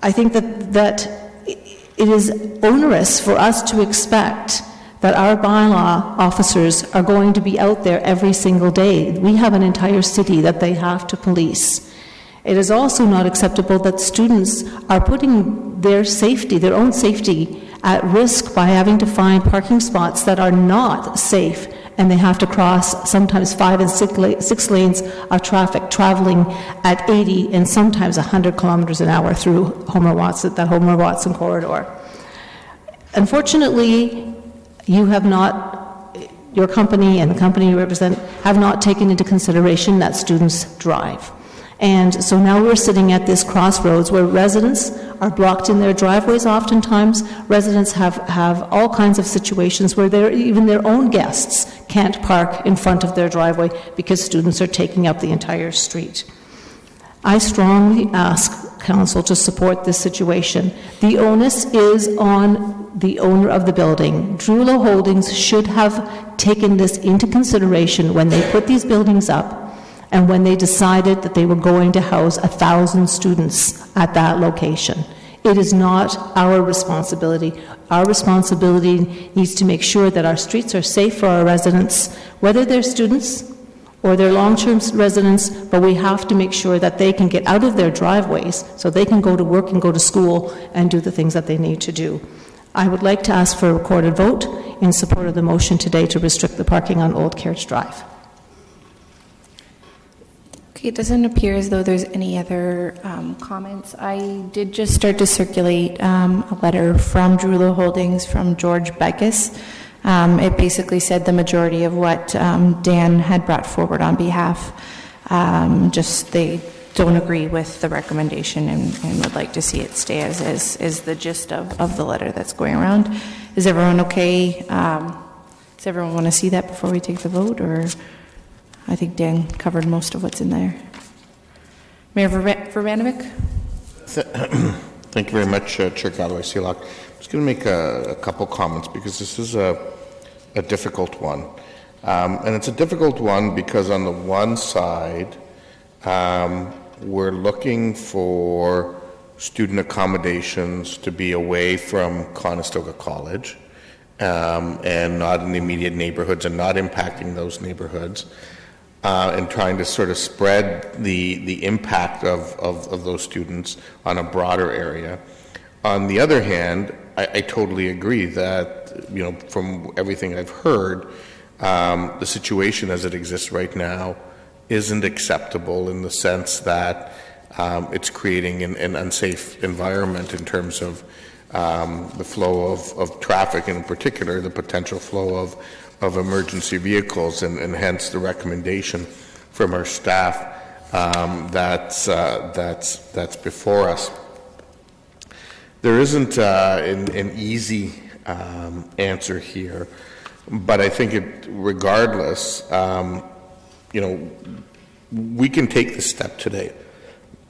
I think that it is onerous for us to expect that our bylaw officers are going to be out there every single day. We have an entire city that they have to police. It is also not acceptable that students are putting their safety, their own safety, at risk by having to find parking spots that are not safe, and they have to cross sometimes 5 and 6 lanes of traffic traveling at 80 and sometimes 100 kilometers an hour through that Homer-Watson corridor. Unfortunately, you have not, your company and the company you represent have not taken into consideration that students drive. And so now we're sitting at this crossroads where residents are blocked in their driveways oftentimes. Residents have all kinds of situations where even their own guests can't park in front of their driveway because students are taking up the entire street. I strongly ask Council to support this situation. The onus is on the owner of the building. Drulo Holdings should have taken this into consideration when they put these buildings up and when they decided that they were going to house 1,000 students at that location. It is not our responsibility. Our responsibility needs to make sure that our streets are safe for our residents, whether they're students or they're long-term residents, but we have to make sure that they can get out of their driveways so they can go to work and go to school and do the things that they need to do. I would like to ask for a recorded vote in support of the motion today to restrict the parking on Old Carriage Drive. It doesn't appear as though there's any other comments. I did just start to circulate a letter from Drulo Holdings from George Beckus. It basically said the majority of what Dan had brought forward on behalf. Just they don't agree with the recommendation and would like to see it stay as is the gist of the letter that's going around. Is everyone okay? Does everyone want to see that before we take the vote, or? I think Dan covered most of what's in there. Mayor Vervanovic? Thank you very much, Chair Galloway-Seelock. I'm just going to make a couple comments because this is a difficult one. And it's a difficult one because on the one side, we're looking for student accommodations to be away from Conestoga College and not in the immediate neighborhoods and not impacting those neighborhoods. And trying to sort of spread the impact of those students on a broader area. On the other hand, I totally agree that, you know, from everything I've heard, the situation as it exists right now isn't acceptable in the sense that it's creating an unsafe environment in terms of the flow of traffic, and in particular the potential flow of emergency vehicles, and hence the recommendation from our staff that's before us. There isn't an easy answer here, but I think regardless, you know, we can take this step today,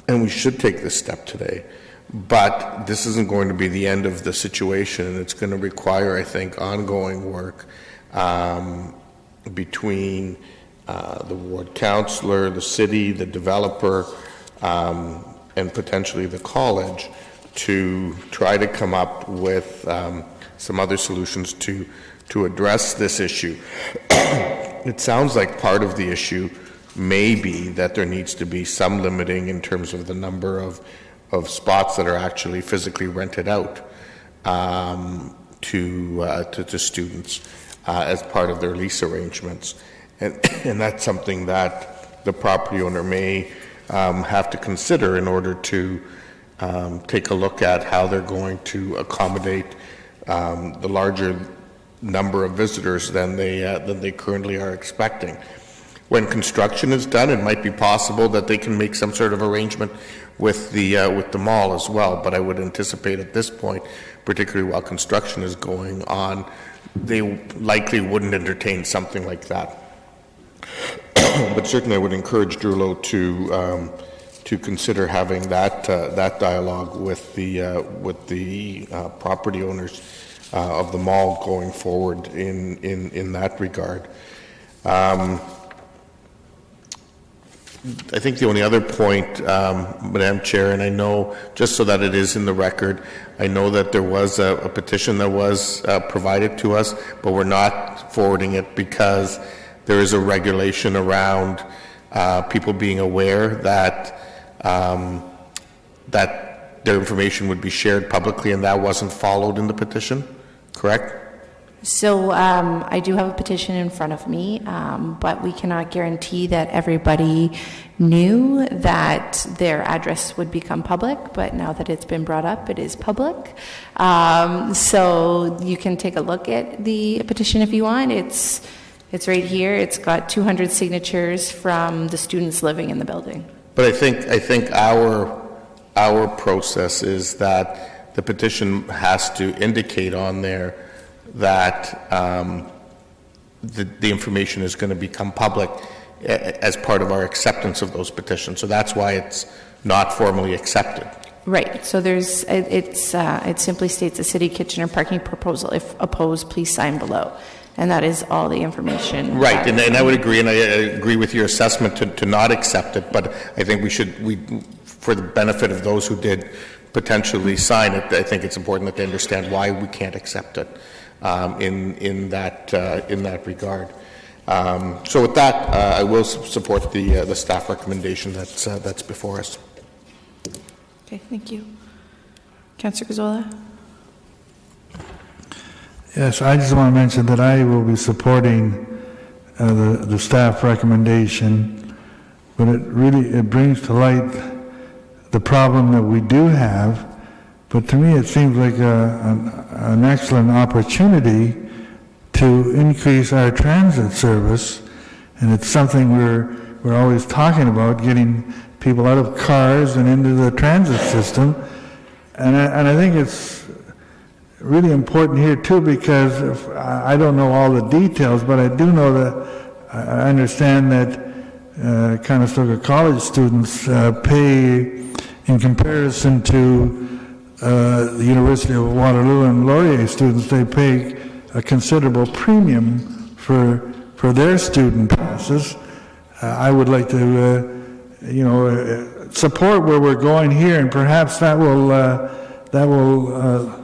and we should take this step today. But this isn't going to be the end of the situation, and it's going to require, I think, ongoing work between the ward councillor, the city, the developer, and potentially the college to try to come up with some other solutions to address this issue. It sounds like part of the issue may be that there needs to be some limiting in terms of the number of spots that are actually physically rented out to students as part of their lease arrangements. And that's something that the property owner may have to consider in order to take a look at how they're going to accommodate the larger number of visitors than they currently are expecting. when construction is done, it might be possible that they can make some sort of arrangement with the mall as well. But I would anticipate at this point, particularly while construction is going on, they likely wouldn't entertain something like that. But certainly I would encourage Drewlo to consider having that dialogue with the property owners of the mall going forward in that regard. I think the only other point, Madam Chair, and I know, just so that it is in the record, I know that there was a petition that was provided to us, but we're not forwarding it because there is a regulation around people being aware that that their information would be shared publicly, and that wasn't followed in the petition, correct? So I do have a petition in front of me, but we cannot guarantee that everybody knew that their address would become public, but now that it's been brought up, it is public. So you can take a look at the petition if you want. It's right here. It's got 200 signatures from the students living in the building. But I think our process is that the petition has to indicate on there that the information is going to become public as part of our acceptance of those petitions. So that's why it's not formally accepted. Right. So it simply states the City Kitchener parking proposal. If opposed, please sign below. And that is all the information. Right. And I would agree, and I agree with your assessment to not accept it. But I think we for the benefit of those who did potentially sign it, I think it's important that they understand why we can't accept it. In that regard. So with that, I will support the staff recommendation that's before us. Okay, thank you. Councillor Gazzola? Yes, I just want to mention that I will be supporting the staff recommendation, but it brings to light the problem that we do have. But to me, it seems like an excellent opportunity to increase our transit service, and it's something we're always talking about, getting people out of cars and into the transit system. And I think it's really important here too, because I don't know all the details, but I do know that I understand that Conestoga College students pay, in comparison to the University of Waterloo and Laurier students, they pay a considerable premium for their student passes. I would like to, support where we're going here, and perhaps that will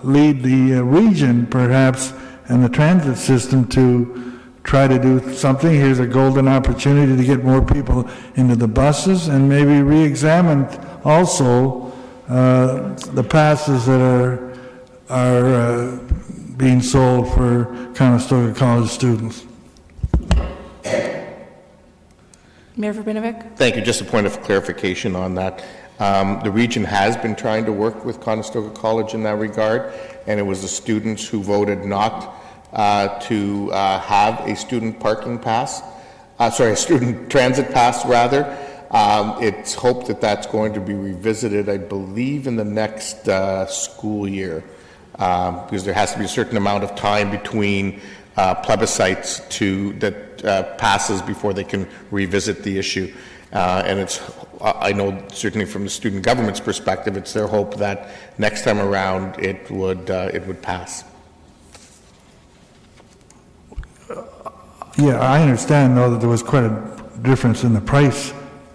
lead the region, perhaps, and the transit system to try to do something. Here's a golden opportunity to get more people into the buses, and maybe re-examine also the passes that are being sold for Conestoga College students. Mayor Verbinovic? Thank you. Just a point of clarification on that. The region has been trying to work with Conestoga College in that regard, and it was the students who voted not to have a student parking pass, a student transit pass rather. It's hoped that that's going to be revisited, I believe, in the next school year, because there has to be a certain amount of time between plebiscites that passes before they can revisit the issue. And I know certainly from the student government's perspective, it's their hope that next time around it would pass. Yeah, I understand though that there was quite a difference in the price.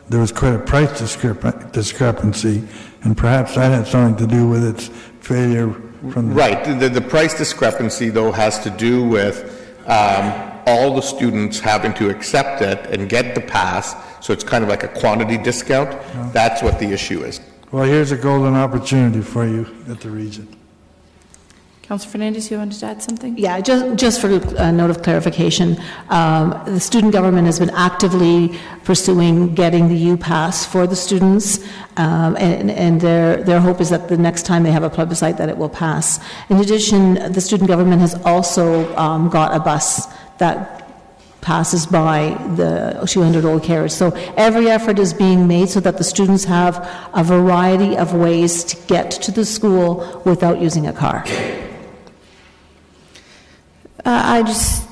There was quite a price discrepancy, and perhaps that had something to do with its failure from the... Right. The price discrepancy, though, has to do with all the students having to accept it and get the pass, so it's kind of like a quantity discount. Yeah. That's what the issue is. Well, here's a golden opportunity for you at the region. Councillor Fernandez, you wanted to add something? Yeah, just for a note of clarification, the student government has been actively pursuing getting the U-Pass for the students, and their hope is that the next time they have a plebiscite that it will pass. In addition, the student government has also got a bus that passes by the 200 Old Carriage. So every effort is being made so that the students have a variety of ways to get to the school without using a car.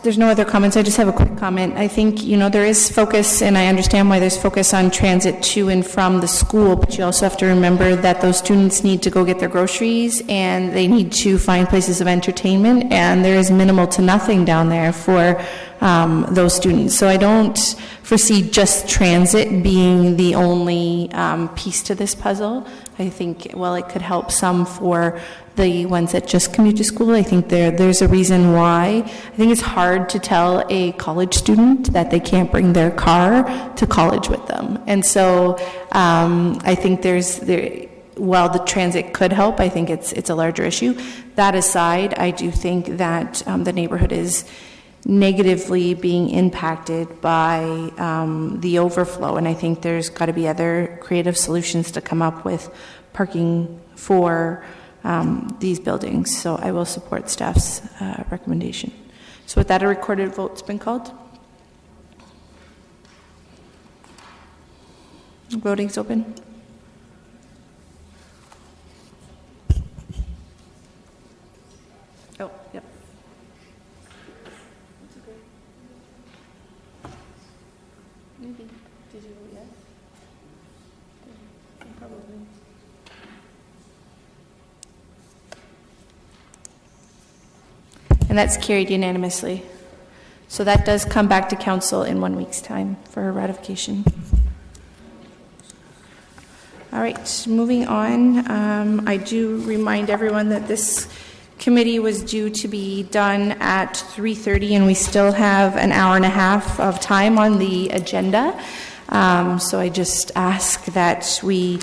There's no other comments. I just have a quick comment. I think, there is focus, and I understand why there's focus on transit to and from the school, but you also have to remember that those students need to go get their groceries and they need to find places of entertainment, and there is minimal to nothing down there for those students. So I don't foresee just transit being the only piece to this puzzle. I think, while it could help some for the ones that just commute to school, I think there's a reason why. I think it's hard to tell a college student that they can't bring their car to college with them. And so I think while the transit could help, I think it's a larger issue. That aside, I do think that the neighborhood is negatively being impacted by the overflow, and I think there's got to be other creative solutions to come up with parking for these buildings. So I will support staff's recommendation. So with that, a recorded vote's been called. Voting's open. Oh, yep. Maybe. Did you vote yes? Probably. And that's carried unanimously. So that does come back to council in 1 week's time for ratification. All right, moving on. I do remind everyone that this committee was due to be done at 3:30, and we still have an hour and a half of time on the agenda. So I just ask that we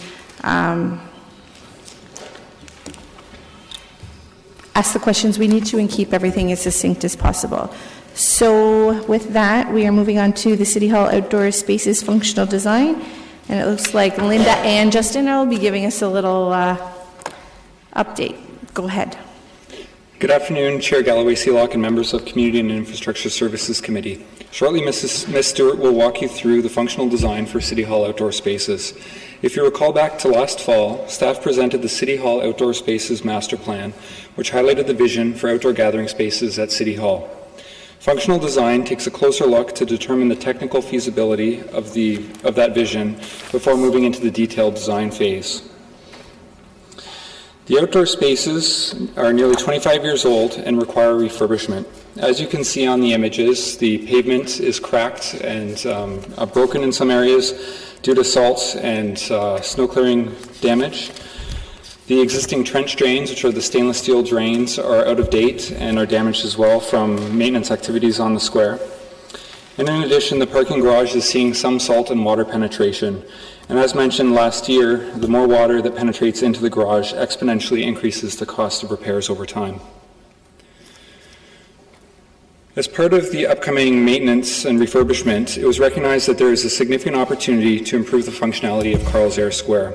ask the questions we need to and keep everything as succinct as possible. So with that, we are moving on to the City Hall Outdoor Spaces Functional Design. And it looks like Linda and Justin will be giving us a little update. Go ahead. Good afternoon, Chair Galloway Seelock and members of Community and Infrastructure Services Committee. Shortly, Ms. Stewart will walk you through the functional design for City Hall Outdoor Spaces. If you recall back to last fall, staff presented the City Hall Outdoor Spaces Master Plan, which highlighted the vision for outdoor gathering spaces at City Hall. Functional design takes a closer look to determine the technical feasibility of that vision before moving into the detailed design phase. The outdoor spaces are nearly 25 years old and require refurbishment. As you can see on the images, the pavement is cracked and broken in some areas due to salt and snow clearing damage. The existing trench drains, which are the stainless steel drains, are out of date and are damaged as well from maintenance activities on the square. And in addition, the parking garage is seeing some salt and water penetration. And as mentioned last year, the more water that penetrates into the garage exponentially increases the cost of repairs over time. As part of the upcoming maintenance and refurbishment, it was recognized that there is a significant opportunity to improve the functionality of Carl's Air Square.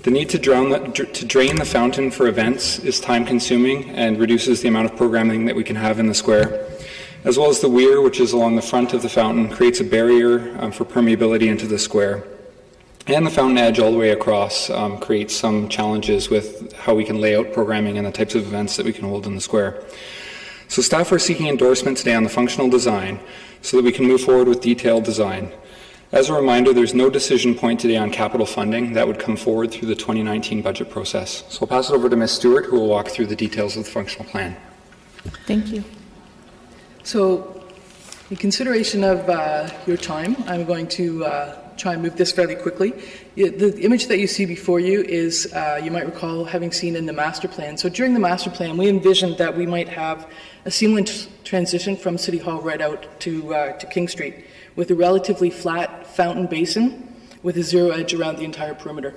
The need to drain the fountain for events is time-consuming and reduces the amount of programming that we can have in the square, as well as the weir, which is along the front of the fountain, creates a barrier for permeability into the square. And the fountain edge all the way across creates some challenges with how we can lay out programming and the types of events that we can hold in the square. So staff are seeking endorsement today on the functional design so that we can move forward with detailed design. As a reminder, there's no decision point today on capital funding. That would come forward through the 2019 budget process. So I'll pass it over to Ms. Stewart, who will walk through the details of the functional plan. Thank you. So, in consideration of your time, I'm going to try and move this fairly quickly. The image that you see before you is, you might recall, having seen in the master plan. So during the master plan, we envisioned that we might have a seamless transition from City Hall right out to King Street, with a relatively flat fountain basin with a zero edge around the entire perimeter.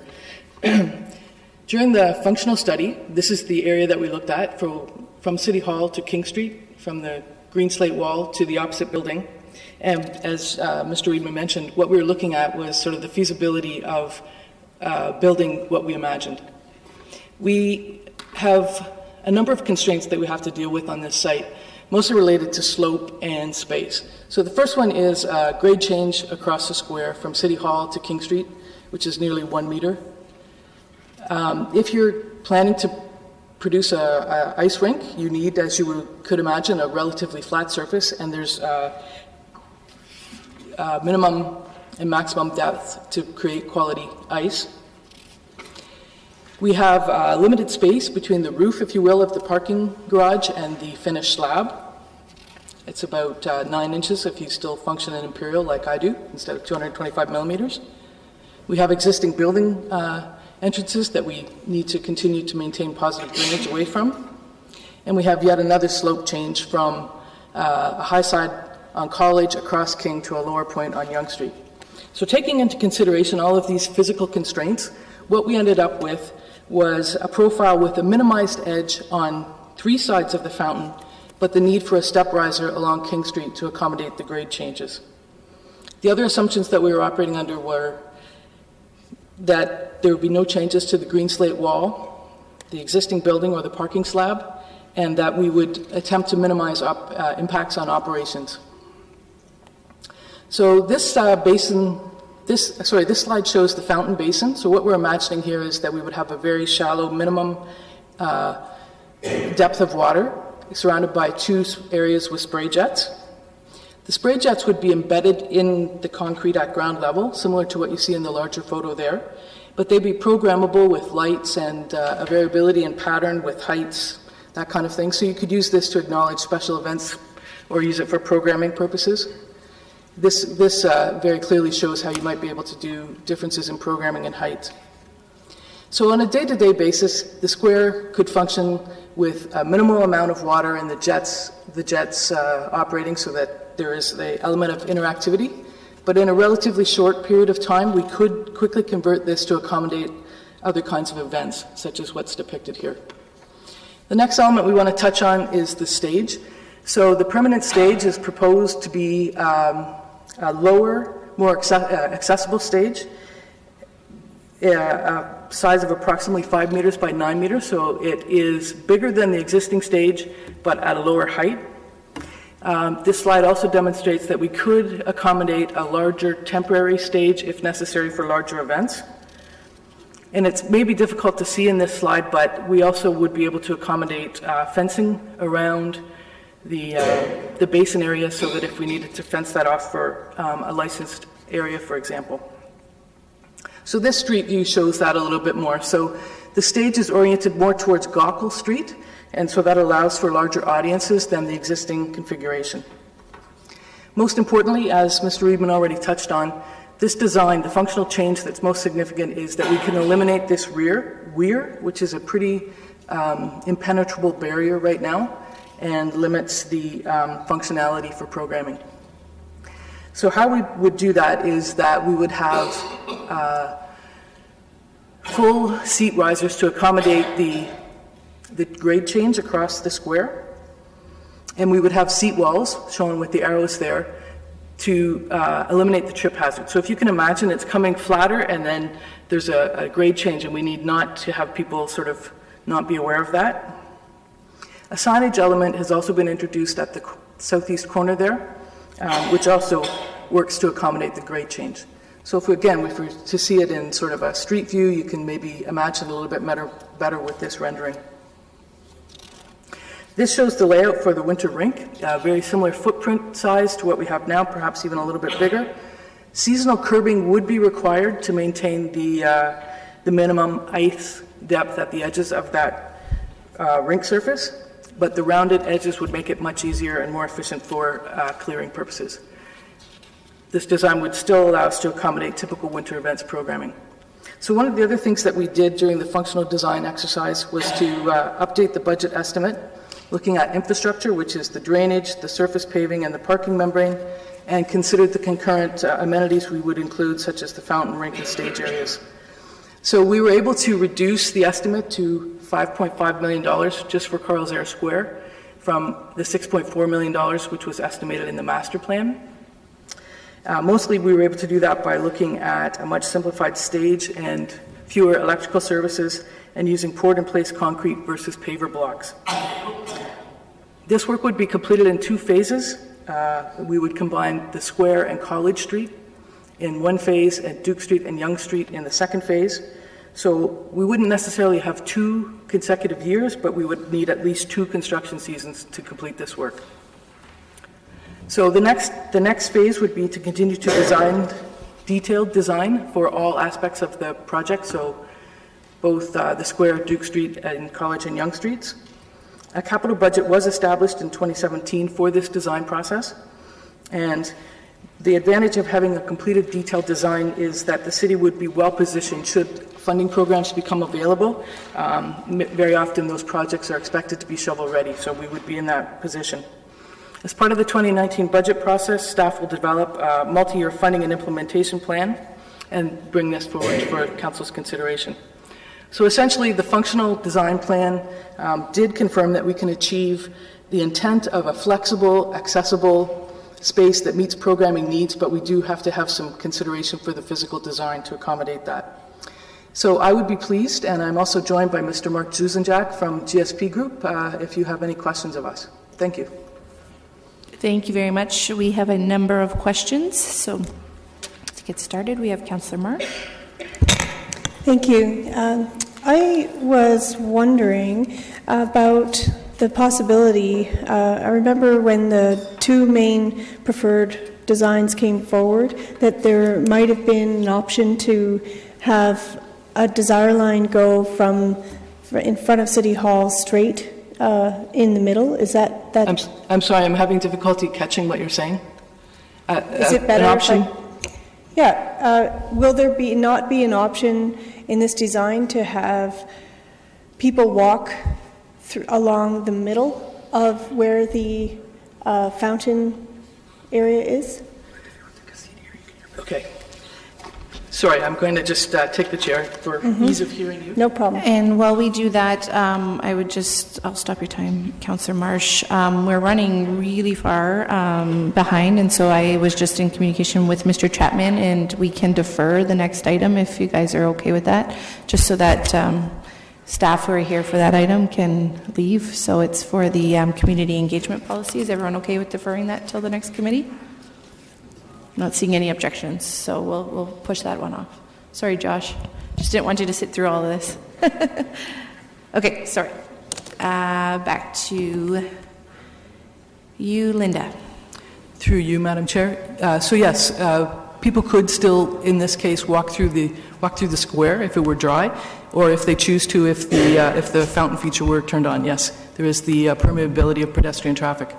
During the functional study, this is the area that we looked at from City Hall to King Street, from the green slate wall to the opposite building. And as Mr. Reedman mentioned, what we were looking at was sort of the feasibility of building what we imagined. We have a number of constraints that we have to deal with on this site. mostly related to slope and space. So the first one is grade change across the square from City Hall to King Street, which is nearly 1 meter. If you're planning to produce a ice rink, you need, as you could imagine, a relatively flat surface, and there's minimum and maximum depth to create quality ice. We have limited space between the roof, if you will, of the parking garage and the finished slab. It's about 9 inches if you still function in imperial like I do, instead of 225 millimeters. We have existing building entrances that we need to continue to maintain positive drainage away from. And we have yet another slope change from a high side on College across King to a lower point on Yonge Street. So taking into consideration all of these physical constraints, what we ended up with was a profile with a minimized edge on 3 sides of the fountain, but the need for a step riser along King Street to accommodate the grade changes. The other assumptions that we were operating under were that there would be no changes to the green slate wall, the existing building or the parking slab, and that we would attempt to minimize impacts on operations. So this this slide shows the fountain basin. So what we're imagining here is that we would have a very shallow minimum depth of water surrounded by 2 areas with spray jets. The spray jets would be embedded in the concrete at ground level, similar to what you see in the larger photo there, but they'd be programmable with lights and a variability in pattern with heights, that kind of thing. So you could use this to acknowledge special events or use it for programming purposes. This very clearly shows how you might be able to do differences in programming and height. So on a day-to-day basis, the square could function with a minimal amount of water and the jets operating so that there is the element of interactivity. But in a relatively short period of time, we could quickly convert this to accommodate other kinds of events, such as what's depicted here. The next element we want to touch on is the stage. So the permanent stage is proposed to be a lower, more accessible stage, a size of approximately 5 meters by 9 meters, so it is bigger than the existing stage, but at a lower height. This slide also demonstrates that we could accommodate a larger temporary stage if necessary for larger events. And it's maybe difficult to see in this slide, but we also would be able to accommodate fencing around the basin area so that if we needed to fence that off for a licensed area, for example. So this street view shows that a little bit more. So the stage is oriented more towards Gaukel Street, and so that allows for larger audiences than the existing configuration. Most importantly, as Mr. Riedman already touched on, this design, the functional change that's most significant is that we can eliminate this weir, which is a pretty impenetrable barrier right now, and limits the functionality for programming. So how we would do that is that we would have full seat risers to accommodate the grade change across the square, and we would have seat walls shown with the arrows there to eliminate the trip hazard. So if you can imagine, it's coming flatter and then there's a grade change, and we need not to have people sort of not be aware of that. A signage element has also been introduced at the southeast corner there, which also works to accommodate the grade change. So if we're to see it in sort of a street view, you can maybe imagine a little bit better with this rendering. This shows the layout for the winter rink, very similar footprint size to what we have now, perhaps even a little bit bigger. Seasonal curbing would be required to maintain the minimum ice depth at the edges of that rink surface, but the rounded edges would make it much easier and more efficient for clearing purposes. This design would still allow us to accommodate typical winter events programming. So one of the other things that we did during the functional design exercise was to update the budget estimate, looking at infrastructure, which is the drainage, the surface paving, and the parking membrane, and considered the concurrent amenities we would include, such as the fountain, rink, and stage areas. So we were able to reduce the estimate to $5.5 million just for Carl's Air Square from the $6.4 million, which was estimated in the master plan. Mostly we were able to do that by looking at a much simplified stage and fewer electrical services and using poured-in-place concrete versus paver blocks. This work would be completed in 2 phases. We would combine the Square and College Street in one phase, and Duke Street and Yonge Street in the second phase. So we wouldn't necessarily have 2 consecutive years, but we would need at least 2 construction seasons to complete this work. So the next phase would be to continue to design, detailed design for all aspects of the project, so both the Square, Duke Street, and College and Yonge Streets. A capital budget was established in 2017 for this design process, and the advantage of having a completed detailed design is that the city would be well positioned should funding programs become available. Very often those projects are expected to be shovel ready, so we would be in that position. As part of the 2019 budget process, staff will develop a multi-year funding and implementation plan and bring this forward for Council's consideration. So essentially, the functional design plan did confirm that we can achieve the intent of a flexible, accessible space that meets programming needs, but we do have to have some consideration for the physical design to accommodate that. So I would be pleased, and I'm also joined by Mr. Mark Juzenjak from GSP Group, if you have any questions of us. Thank you. Thank you very much. We have a number of questions, so to get started, we have Councillor Marr. Thank you. I was wondering about the possibility, I remember when the 2 main preferred designs came forward, that there might have been an option to have a desire line go from in front of City Hall straight in the middle. Is that? I'm sorry, I'm having difficulty catching what you're saying. Is it better? An option? Will there not be an option in this design to have people walk along the middle of where the fountain area is? Okay. Sorry, I'm going to just take the chair for ease of hearing you. No problem. And while we do that, I'll stop your time, Councillor Marsh. We're running really far behind, and so I was just in communication with Mr. Chapman, and we can defer the next item if you guys are okay with that, just so that staff who are here for that item can leave. So it's for the community engagement policy. Is everyone okay with deferring that till the next committee? Not seeing any objections, so we'll push that one off. Sorry, Josh. Just didn't want you to sit through all of this. Okay, sorry. Back to you, Linda. Through you, Madam Chair. So yes, people could still, in this case, walk through the square if it were dry, or if they choose to, if the fountain feature were turned on. Yes, there is the permeability of pedestrian traffic.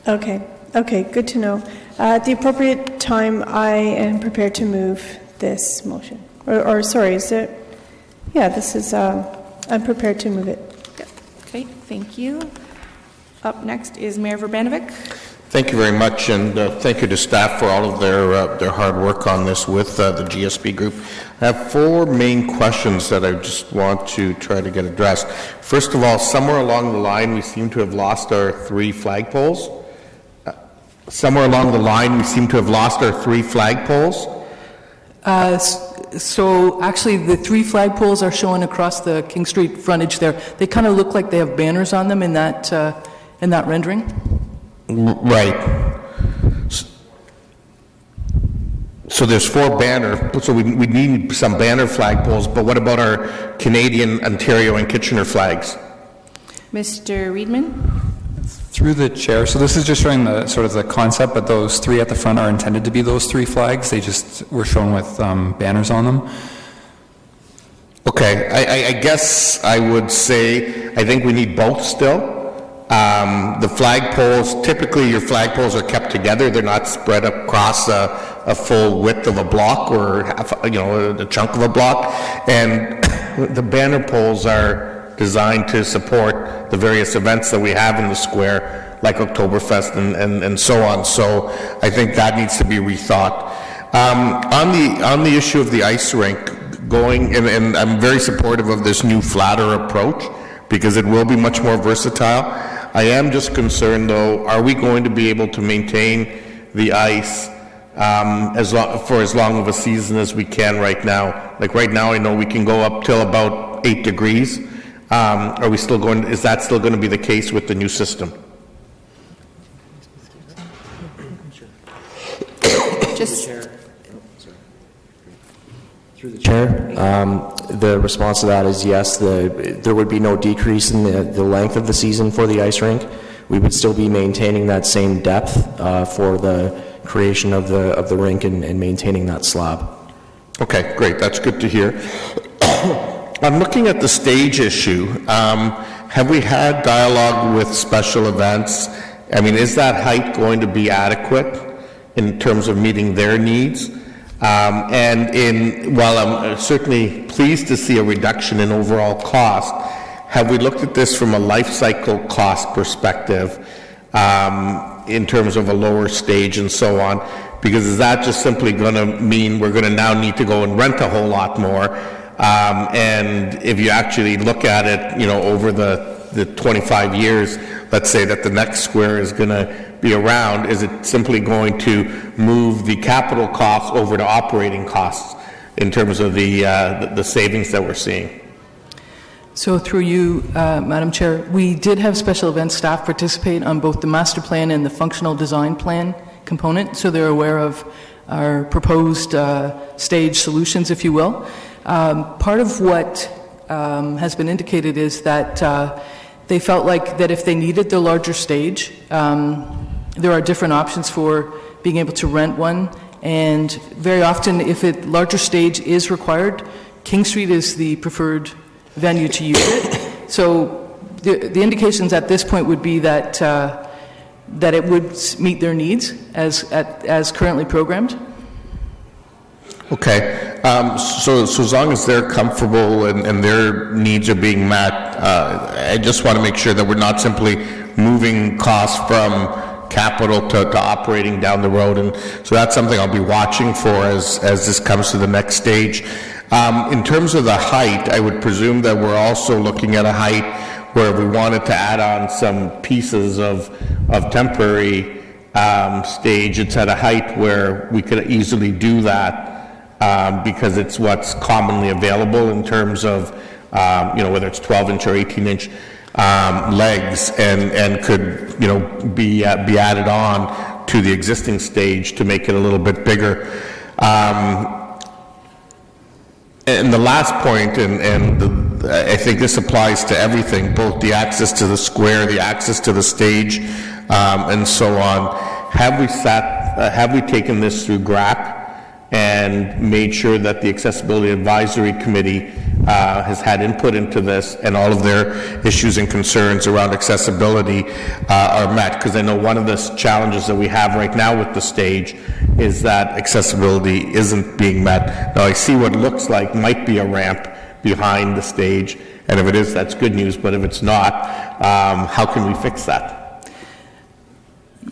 Okay, good to know. At the appropriate time, I am prepared to move this motion. Sorry, is it? Yeah, this is, I'm prepared to move it. Okay, thank you. Up next is Mayor Verbanovic. Thank you very much, and thank you to staff for all of their hard work on this with the GSP Group. I have 4 main questions that I just want to try to get addressed. First of all, somewhere along the line, we seem to have lost our 3 flagpoles. Somewhere along the line, we seem to have lost our 3 flagpoles. So actually, the 3 flagpoles are shown across the King Street frontage there. They kind of look like they have banners on them in that rendering. Right. So there's 4 banner. So we need some banner flagpoles. But what about our Canadian, Ontario, and Kitchener flags? Mr. Reedman. Through the chair, so this is just showing the sort of the concept, but those 3 at the front are intended to be those 3 flags. They just were shown with banners on them. Okay, I guess I would say I think we need both still. The flagpoles, typically your flagpoles are kept together. They're not spread across a full width of a block or half, a chunk of a block. And the banner poles are designed to support the various events that we have in the square, like Oktoberfest and so on. So I think that needs to be rethought. On the issue of the ice rink, and I'm very supportive of this new flatter approach because it will be much more versatile. I am just concerned, though, are we going to be able to maintain the ice for as long of a season as we can right now? Like right now, I know we can go up till about 8 degrees. Is that still going to be the case with the new system? just... Chair, the response to that is yes, there would be no decrease in the length of the season for the ice rink. We would still be maintaining that same depth for the creation of the rink and maintaining that slab. Okay, great. That's good to hear. I'm looking at the stage issue. Have we had dialogue with special events? I mean, is that height going to be adequate in terms of meeting their needs? While I'm certainly pleased to see a reduction in overall cost, have we looked at this from a life cycle cost perspective in terms of a lower stage and so on? Because is that just simply going to mean we're going to now need to go and rent a whole lot more? And if you actually look at it, you know, over the 25 years, let's say that the next square is going to be around, is it simply going to move the capital costs over to operating costs in terms of the savings that we're seeing? So through you, Madam Chair, we did have special events staff participate on both the master plan and the functional design plan component, so they're aware of our proposed stage solutions, if you will. Part of what has been indicated is that they felt like that if they needed the larger stage, there are different options for being able to rent one, and very often if a larger stage is required, King Street is the preferred venue to use it. So the indications at this point would be that that it would meet their needs as currently programmed. Okay, so as long as they're comfortable and their needs are being met, I just want to make sure that we're not simply moving costs from capital to operating down the road, and so that's something I'll be watching for as this comes to the next stage. In terms of the height, I would presume that we're also looking at a height where we wanted to add on some pieces of temporary stage. It's at a height where we could easily do that. Because it's what's commonly available in terms of, whether it's 12-inch or 18-inch legs, and could, be added on to the existing stage to make it a little bit bigger. And the last point, I think this applies to everything, both the access to the square, the access to the stage, and so on. Have we taken this through GRAC? And made sure that the Accessibility Advisory Committee has had input into this, and all of their issues and concerns around accessibility are met? Because I know one of the challenges that we have right now with the stage is that accessibility isn't being met. Now I see what looks like might be a ramp behind the stage, and if it is, that's good news, but if it's not, how can we fix that?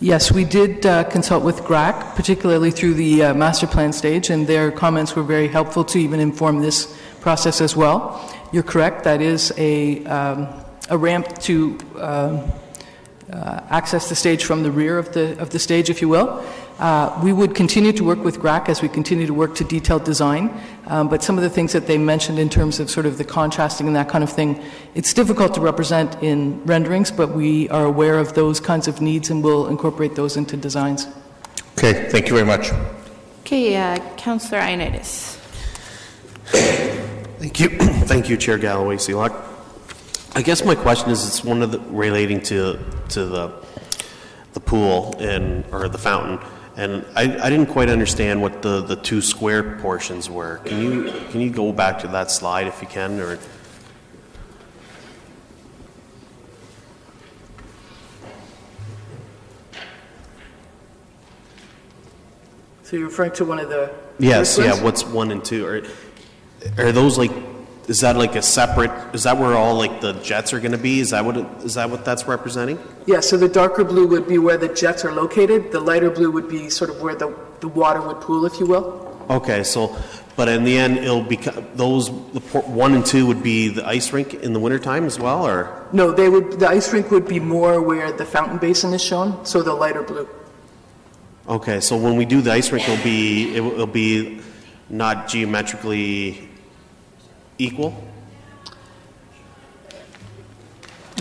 Yes, we did consult with GRAC, particularly through the master plan stage, and their comments were very helpful to even inform this process as well. You're correct, that is a ramp to access the stage from the rear of the stage, if you will. We would continue to work with GRAC as we continue to work to detailed design, but some of the things that they mentioned in terms of sort of the contrasting and that kind of thing, it's difficult to represent in renderings, but we are aware of those kinds of needs and will incorporate those into designs. Okay, thank you very much. Okay, Councillor Ioannidis. Thank you. Thank you, Chair Galloway Seelock. I guess my question is, it's one of the relating to the pool or the fountain, and I didn't quite understand what the two square portions were. Can you go back to that slide if you can, or? So you're referring to one of the... Yes, yeah, what's 1 and 2? Are those like, is that like a separate, is that where all like the jets are going to be? Is that what that's representing? Yeah, so the darker blue would be where the jets are located. The lighter blue would be sort of where the water would pool, if you will. Okay, so, but in the end, it'll be, the 1 and 2 would be the ice rink in the wintertime as well, or? No, the ice rink would be more where the fountain basin is shown, so the lighter blue. Okay, so when we do the ice rink, it'll be not geometrically equal?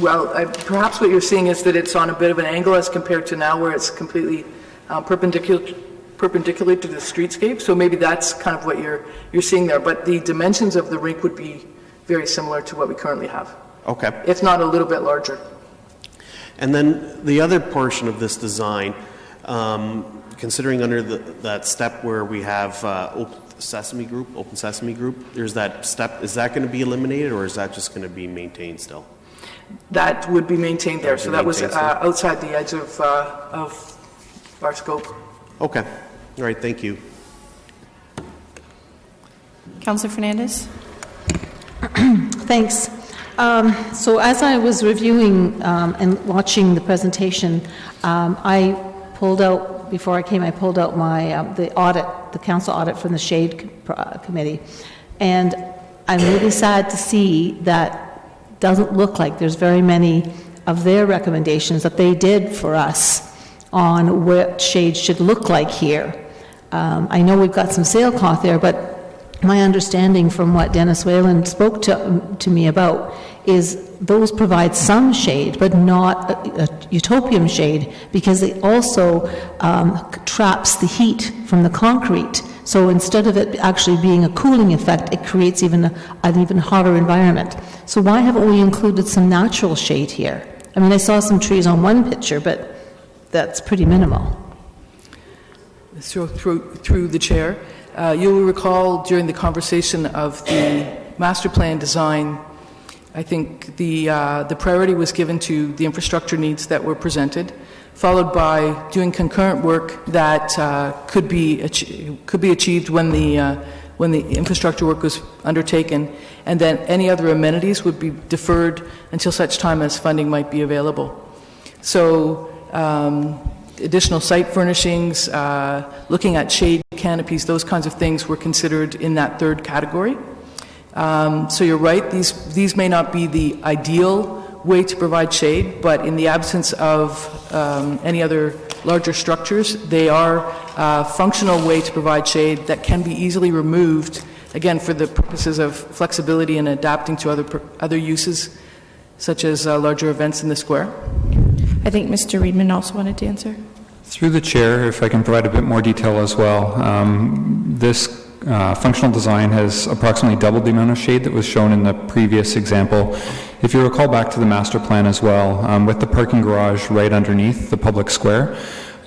Well, perhaps what you're seeing is that it's on a bit of an angle as compared to now where it's completely perpendicular perpendicular to the streetscape, so maybe that's kind of what you're seeing there. But the dimensions of the rink would be very similar to what we currently have. Okay. If not a little bit larger. And then the other portion of this design, considering under that step where we have Open Sesame Group, there's that step, is that going to be eliminated or is that just going to be maintained still? That would be maintained there, so that was outside the edge of our scope. Okay. All right, thank you. Councillor Fernandez? Thanks. So as I was reviewing and watching the presentation, I pulled out, before I came, I pulled out my the council audit from the Shade Committee, and I'm really sad to see that doesn't look like there's very many of their recommendations that they did for us on what shade should look like here. I know we've got some sailcloth there, but my understanding from what Dennis Whalen spoke to me about is those provide some shade, but not a utopium shade, because it also traps the heat from the concrete. So instead of it actually being a cooling effect, it creates an even hotter environment. So why haven't we included some natural shade here? I mean, I saw some trees on one picture, but that's pretty minimal. So through the chair, you'll recall during the conversation of the master plan design, I think the priority was given to the infrastructure needs that were presented, followed by doing concurrent work that could be achieved when the infrastructure work was undertaken, and then any other amenities would be deferred until such time as funding might be available. So additional site furnishings, looking at shade canopies, those kinds of things were considered in that third category. So you're right, these may not be the ideal way to provide shade, but in the absence of any other larger structures, they are a functional way to provide shade that can be easily removed, again, for the purposes of flexibility and adapting to other uses, such as larger events in the square. I think Mr. Reedman also wanted to answer. Through the chair, if I can provide a bit more detail as well. This functional design has approximately doubled the amount of shade that was shown in the previous example. If you recall back to the master plan as well, with the parking garage right underneath the public square,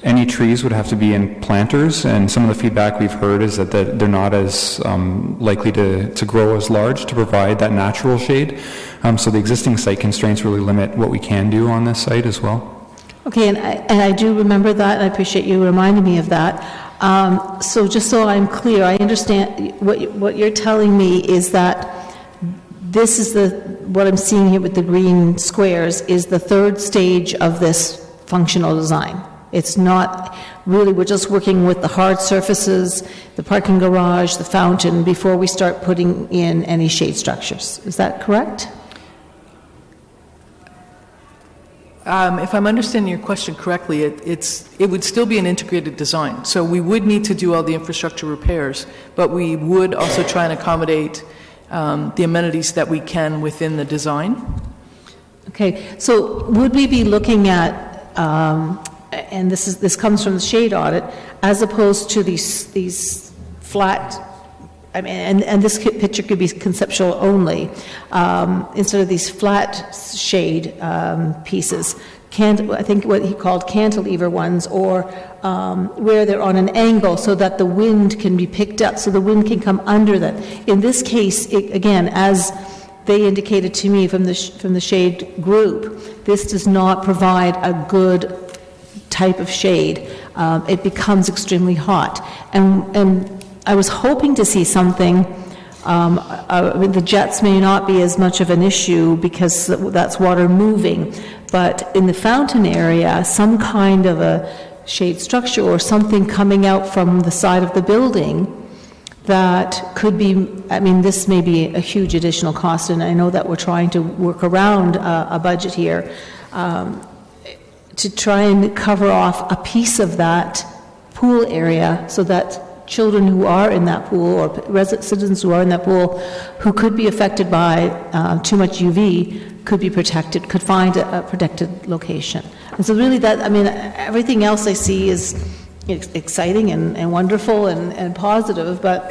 any trees would have to be in planters, and some of the feedback we've heard is that they're not as likely to grow as large to provide that natural shade. So the existing site constraints really limit what we can do on this site as well. Okay, and I do remember that, and I appreciate you reminding me of that. So just so I'm clear, I understand what you're telling me is that this is what I'm seeing here with the green squares is the third stage of this functional design. It's not really, we're just working with the hard surfaces, the parking garage, the fountain, before we start putting in any shade structures. Is that correct? If I'm understanding your question correctly, it would still be an integrated design. So we would need to do all the infrastructure repairs, but we would also try and accommodate the amenities that we can within the design. Okay, so would we be looking at, and this comes from the shade audit, as opposed to these flat, I mean, and this picture could be conceptual only, instead of these flat shade pieces, I think what he called cantilever ones, or where they're on an angle so that the wind can be picked up, so the wind can come under that. In this case, again, as they indicated to me from the shade group, this does not provide a good type of shade. It becomes extremely hot. And I was hoping to see something, the jets may not be as much of an issue because that's water moving, but in the fountain area, some kind of a shade structure or something coming out from the side of the building that could be, I mean, this may be a huge additional cost, and I know that we're trying to work around a budget here, to try and cover off a piece of that pool area so that children who are in that pool or citizens who are in that pool who could be affected by too much UV could be protected, could find a protected location. And so really that, I mean, everything else I see is exciting and wonderful and positive, but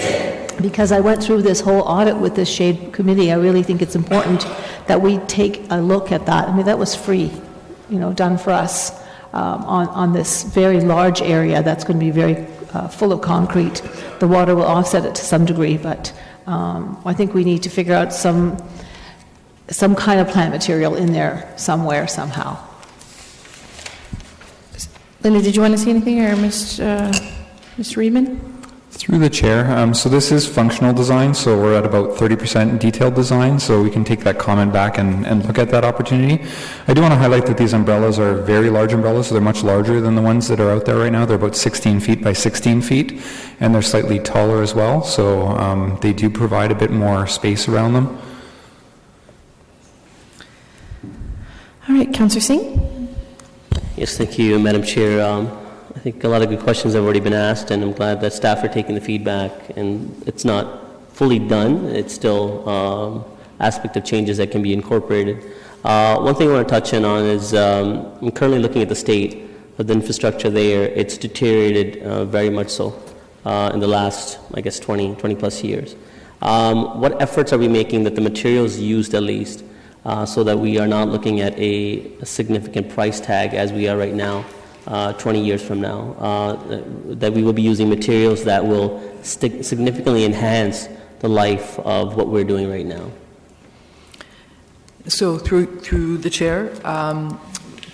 because I went through this whole audit with this shade committee, I really think it's important that we take a look at that. I mean, that was free, done for us on this very large area that's going to be very full of concrete. The water will offset it to some degree, but I think we need to figure out some kind of plant material in there somewhere, somehow. Linda, did you want to say anything, or Mr. Reedman? Through the chair, so this is functional design, so we're at about 30% detailed design, so we can take that comment back and look at that opportunity. I do want to highlight that these umbrellas are very large umbrellas, so they're much larger than the ones that are out there right now. They're about 16 feet by 16 feet, and they're slightly taller as well, so they do provide a bit more space around them. All right, Councillor Singh? Yes, thank you, Madam Chair. I think a lot of good questions have already been asked, and I'm glad that staff are taking the feedback. And it's not fully done. It's still aspect of changes that can be incorporated. One thing I want to touch in on is I'm currently looking at the state of the infrastructure there. It's deteriorated very much so in the last, 20 plus years. What efforts are we making that the materials used at least so that we are not looking at a significant price tag as we are right now, 20 years from now, that we will be using materials that will significantly enhance the life of what we're doing right now? So through the chair,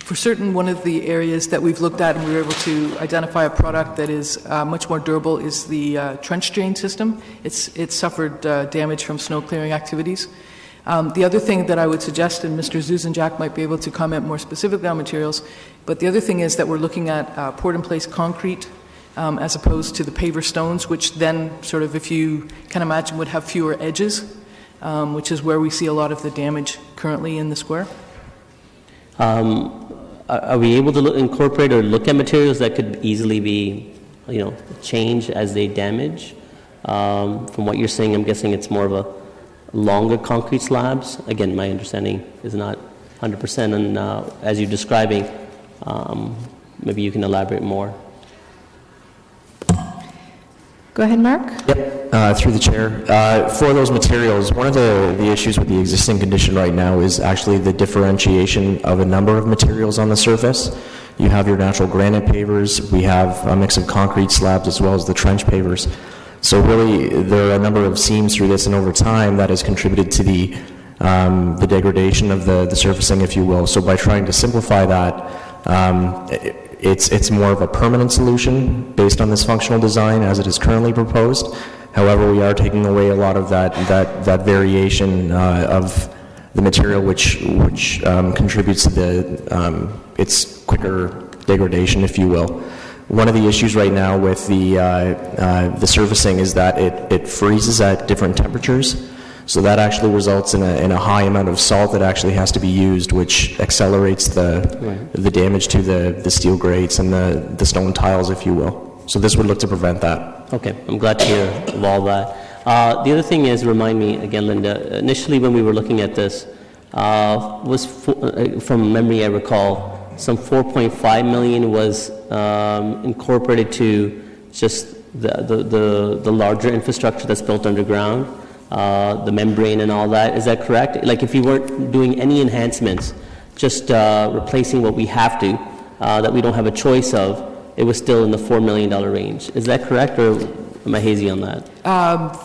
for certain, one of the areas that we've looked at and we were able to identify a product that is much more durable is the trench drain system. It's suffered damage from snow clearing activities. The other thing that I would suggest, and Mr. Zuzanjak might be able to comment more specifically on materials, but the other thing is that we're looking at poured-in-place concrete as opposed to the paver stones, which then sort of, if you can imagine, would have fewer edges, which is where we see a lot of the damage currently in the square. Are we able to incorporate or look at materials that could easily be, changed as they damage? From what you're saying, I'm guessing it's more of a longer concrete slabs. Again, my understanding is not 100%, and as you're describing, maybe you can elaborate more. Go ahead, Mark. Yep, through the chair. For those materials, one of the issues with the existing condition right now is actually the differentiation of a number of materials on the surface. You have your natural granite pavers, we have a mix of concrete slabs as well as the trench pavers. So really, there are a number of seams through this, and over time, that has contributed to the degradation of the surfacing, if you will. So by trying to simplify that, it's more of a permanent solution based on this functional design as it is currently proposed. However, we are taking away a lot of that variation of the material, which contributes to its quicker degradation, if you will. One of the issues right now with the surfacing is that it freezes at different temperatures, so that actually results in a high amount of salt that actually has to be used, which accelerates the damage to the steel grates and the stone tiles, if you will. So this would look to prevent that. Okay, I'm glad to hear of all that. The other thing is, remind me again, Linda, initially when we were looking at this, from memory I recall, some 4.5 million was incorporated to just the larger infrastructure that's built underground, the membrane and all that. Is that correct? Like if you weren't doing any enhancements, just replacing what we have to, that we don't have a choice of, it was still in the $4 million range. Is that correct, or am I hazy on that?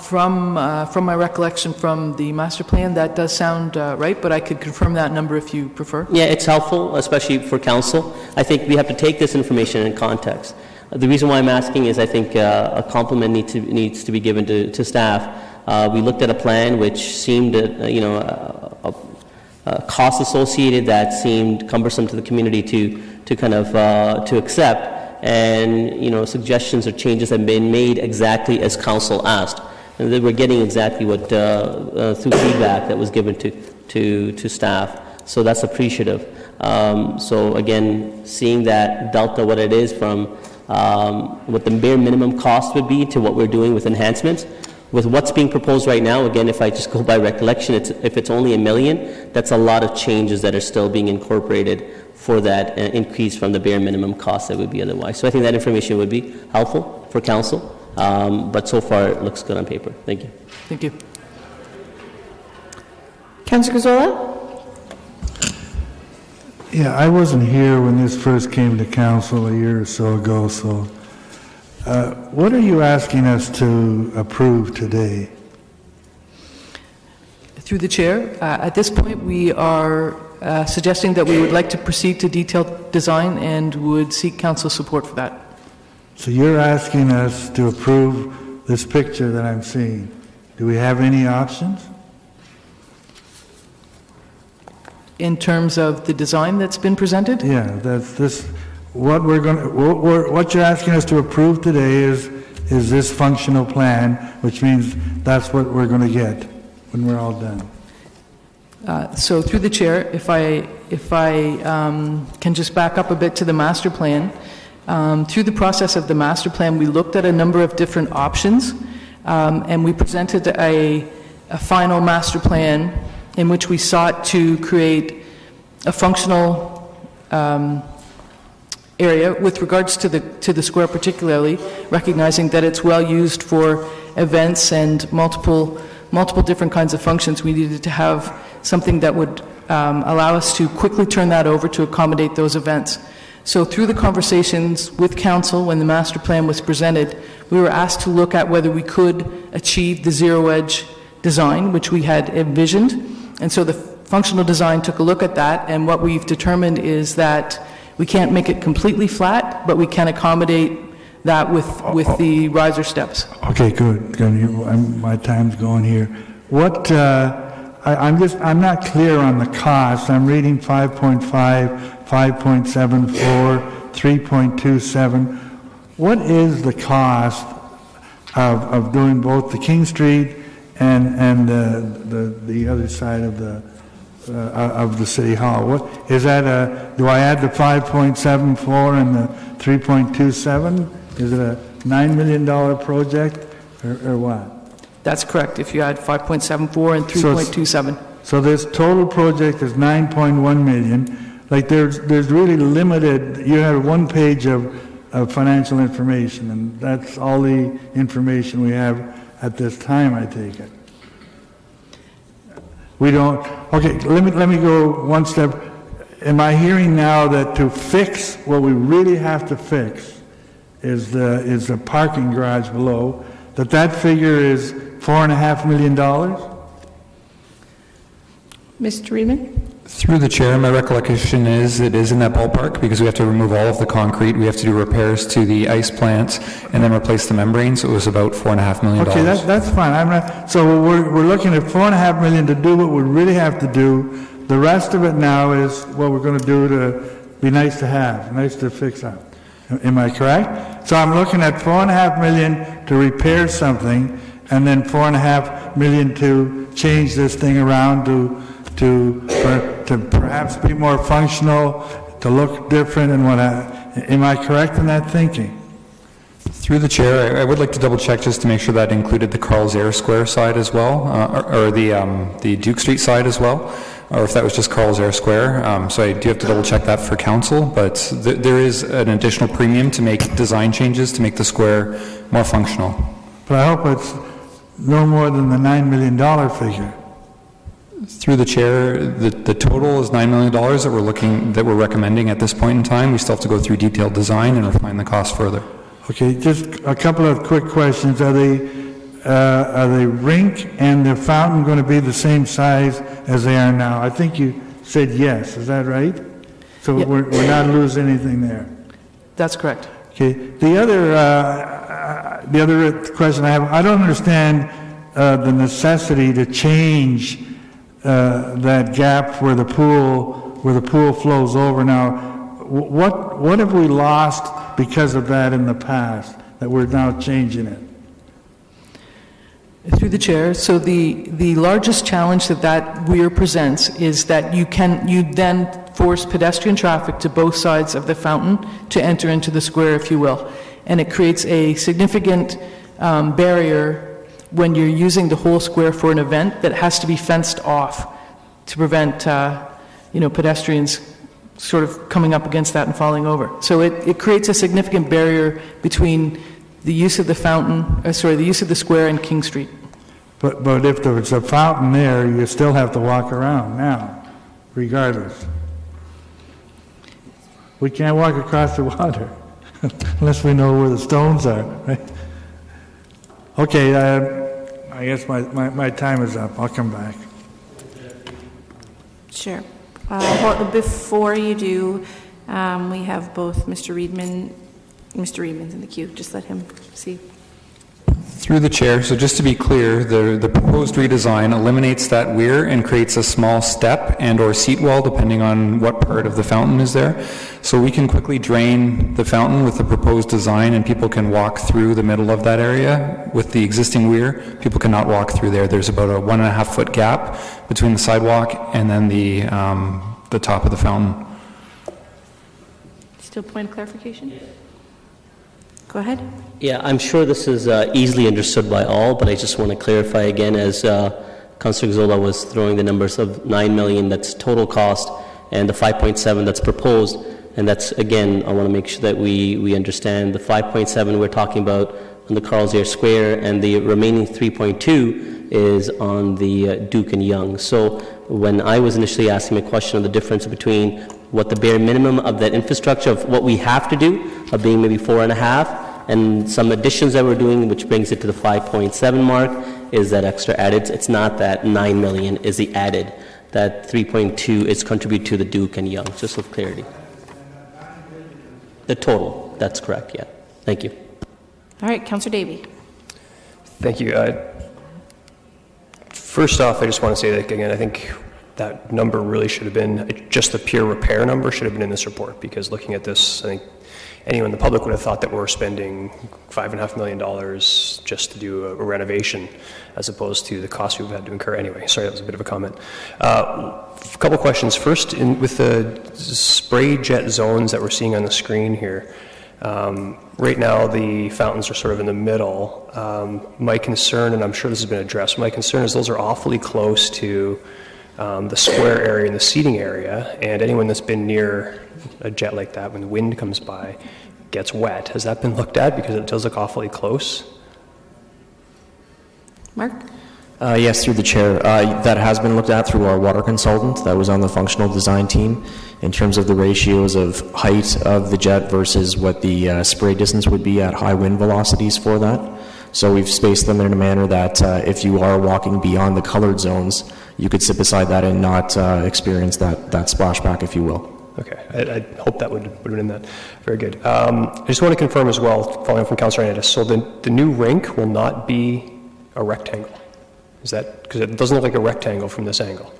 From my recollection from the master plan, that does sound right, but I could confirm that number if you prefer. Yeah, it's helpful, especially for council. I think we have to take this information in context. The reason why I'm asking is I think a compliment needs to be given to staff. We looked at a plan which seemed, a cost associated that seemed cumbersome to the community to kind of to accept. And suggestions or changes have been made exactly as council asked, and they were getting exactly what through feedback that was given to staff. So that's appreciative. So again, seeing that delta, what it is from what the bare minimum cost would be to what we're doing with enhancements, with what's being proposed right now. Again, if I just go by recollection, if it's only $1 million, that's a lot of changes that are still being incorporated for that increase from the bare minimum cost that would be otherwise. So I think that information would be helpful for council, but so far it looks good on paper. Thank you. Thank you. Councillor Gazzola? Yeah, I wasn't here when this first came to council a year or so ago, so what are you asking us to approve today? Through the chair, at this point we are suggesting that we would like to proceed to detailed design and would seek council support for that. So you're asking us to approve this picture that I'm seeing. Do we have any options? In terms of the design that's been presented? Yeah, that's this. What we're going to, what you're asking us to approve today is this functional plan, which means that's what we're going to get when we're all done. So through the chair, if I can just back up a bit to the master plan. Through the process of the master plan, we looked at a number of different options, and we presented a final master plan in which we sought to create a functional area with regards to the square, particularly recognizing that it's well used for events and multiple different kinds of functions. We needed to have something that would allow us to quickly turn that over to accommodate those events. So through the conversations with council when the master plan was presented, we were asked to look at whether we could achieve the zero edge design, which we had envisioned. And so the functional design took a look at that, and what we've determined is that we can't make it completely flat, but we can accommodate that with the riser steps. Okay, good. My time's going here. What I'm not clear on the cost. I'm reading 5.5, 5.74, 3.27. What is the cost of doing both the King Street and the other side of the City Hall? What is that? Do I add the 5.74 and the 3.27? Is it a $9 million project, or what? That's correct. If you add 5.74 and 3.27. So this total project is 9.1 million. Like there's really limited. You have one page of financial information, and that's all the information we have at this time, I take it. We don't, okay, let me go one step. Am I hearing now that to fix what we really have to fix is the parking garage below, that figure is $4.5 million? Mr. Riemann? Through the chair, my recollection is it is in that ballpark because we have to remove all of the concrete, we have to do repairs to the ice plants, and then replace the membrane, so it was about $4.5 million. Okay, that's fine. So we're looking at $4.5 million to do what we really have to do. The rest of it now is what we're going to do to be nice to have, nice to fix up. Am I correct? So I'm looking at $4.5 million to repair something, and then $4.5 million to change this thing around to perhaps be more functional, to look different, and what. Am I correct in that thinking? Through the chair, I would like to double check just to make sure that included the Carl Zare Square side as well, or the Duke Street side as well, or if that was just Carl Zare Square. So I do have to double check that for council, but there is an additional premium to make design changes to make the square more functional. But I hope it's no more than the $9 million figure. Through the chair, the total is $9 million that we're recommending at this point in time. We still have to go through detailed design and refine the cost further. Okay, just a couple of quick questions. Are the rink and the fountain going to be the same size as they are now? I think you said yes. Is that right? So yep. We're not losing anything there. That's correct. Okay. The other question I have, I don't understand the necessity to change that gap where the pool flows over. Now, what have we lost because of that in the past that we're now changing it? Through the chair, so the largest challenge that weir presents is that you then force pedestrian traffic to both sides of the fountain to enter into the square, if you will, and it creates a significant barrier when you're using the whole square for an event that has to be fenced off to prevent pedestrians sort of coming up against that and falling over. So it creates a significant barrier between the use of the the use of the square and King Street. But if there's a fountain there, you still have to walk around now, regardless. We can't walk across the water unless we know where the stones are, right? Okay, I guess my time is up. I'll come back. Sure. Before you do, we have both Mr. Reedman's in the queue. Just let him see. Through the chair, so just to be clear, the proposed redesign eliminates that weir and creates a small step and or seat wall depending on what part of the fountain is there. So we can quickly drain the fountain with the proposed design and people can walk through the middle of that area. With the existing weir, people cannot walk through there. There's about a 1.5 foot gap between the sidewalk and then the top of the fountain. Still point of clarification? Go ahead. Yeah, I'm sure this is easily understood by all, but I just want to clarify again as Councillor Gazzola was throwing the numbers of 9 million, that's total cost, and the 5.7 that's proposed, and that's, again, I want to make sure that we understand the 5.7 we're talking about on the Carl's Air Square, and the remaining 3.2 is on the Duke and Yonge. So when I was initially asking the question of the difference between what the bare minimum of that infrastructure of what we have to do, of being maybe 4.5, and some additions that we're doing, which brings it to the 5.7 mark, is that extra added. It's not that 9 million is the added. That 3.2 is contribute to the Duke and Yonge, just with clarity. The total, that's correct, yeah. Thank you. All right, Councillor Davey. Thank you. First off, I just want to say that, again, I think that number really should have been, just the pure repair number should have been in this report, because looking at this, I think anyone in the public would have thought that we're spending $5.5 million just to do a renovation, as opposed to the cost we've had to incur anyway. Sorry, that was a bit of a comment. A couple questions. First, with the spray jet zones that we're seeing on the screen here, right now the fountains are sort of in the middle. My concern, and I'm sure this has been addressed, my concern is those are awfully close to the square area and the seating area, and anyone that's been near a jet like that, when the wind comes by, gets wet. Has that been looked at? Because it does look awfully close. Mark? Yes, through the chair. That has been looked at through our water consultant that was on the functional design team in terms of the ratios of height of the jet versus what the spray distance would be at high wind velocities for that. So we've spaced them in a manner that if you are walking beyond the colored zones, you could sit beside that and not experience that splashback, if you will. Okay, I hope that would have been that. Very good. I just want to confirm as well, following from Councillor Hernandez, so the new rink will not be a rectangle. Is that, because it doesn't look like a rectangle from this angle.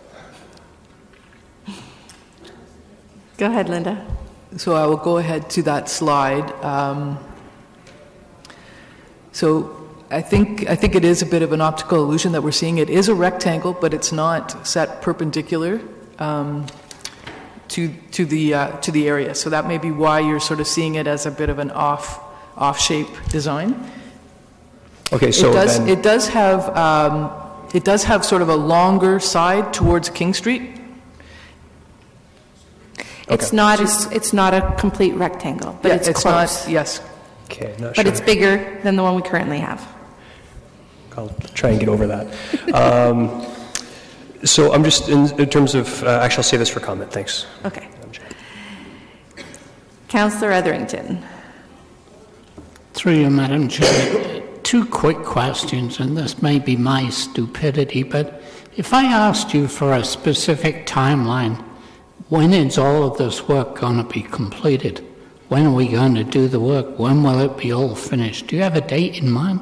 Go ahead, Linda. So I will go ahead to that slide. So I think it is a bit of an optical illusion that we're seeing. It is a rectangle, but it's not set perpendicular to the area. So that may be why you're sort of seeing it as a bit of an off shape design. Okay, so it does have sort of a longer side towards King Street. It's not a complete rectangle, but it's close. Not, yes. Okay, not but sure. it's bigger than the one we currently have. I'll try and get over that. So I'm just, in terms of, actually I'll say this for comment, thanks. Okay. Councillor Etherington. Through you, Madam Chair. Two quick questions, and this may be my stupidity, but if I asked you for a specific timeline, when is all of this work going to be completed? When are we going to do the work? When will it be all finished? Do you have a date in mind?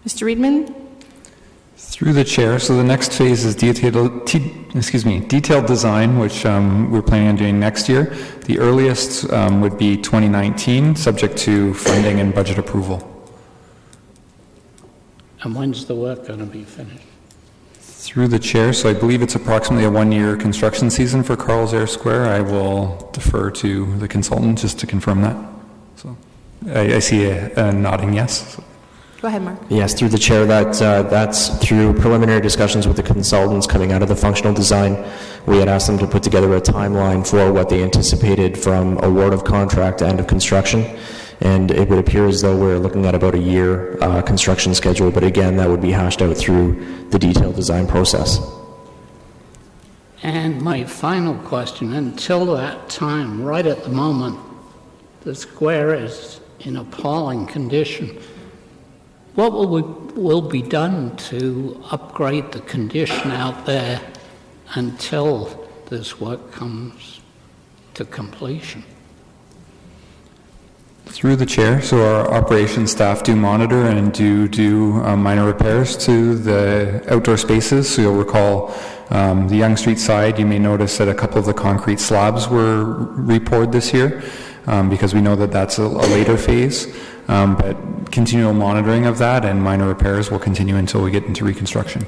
Mr. Reedman? Through the chair, so the next phase is detailed design, which we're planning on doing next year. The earliest would be 2019, subject to funding and budget approval. And when's the work going to be finished? Through the chair, so I believe it's approximately a 1-year construction season for Carl's Air Square. I will defer to the consultant just to confirm that. So I see a nodding yes. So. Go ahead, Mark. Yes, through the chair, that's through preliminary discussions with the consultants coming out of the functional design. We had asked them to put together a timeline for what they anticipated from award of contract to end of construction. And it would appear as though we're looking at about a year construction schedule, but again, that would be hashed out through the detailed design process. And my final question, until that time, right at the moment, the square is in appalling condition. What will be done to upgrade the condition out there until this work comes to completion? Through the chair, so our operations staff do monitor and do minor repairs to the outdoor spaces. So you'll recall the Yonge Street side, you may notice that a couple of the concrete slabs were re-poured this year because we know that that's a later phase. But continual monitoring of that and minor repairs will continue until we get into reconstruction.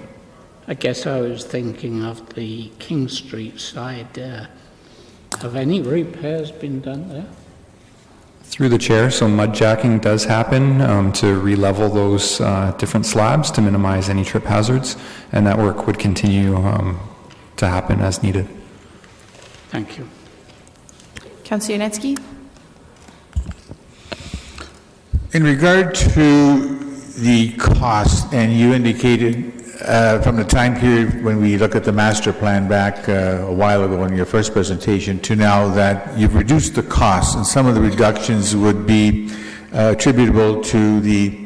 I guess I was thinking of the King Street side. Have any repairs been done there? Through the chair, so mud jacking does happen to re-level those different slabs to minimize any trip hazards, and that work would continue to happen as needed. Thank you. Councillor Yanetsky? In regard to the cost, and you indicated from the time period when we look at the master plan back a while ago in your first presentation to now that you've reduced the cost, and some of the reductions would be attributable to the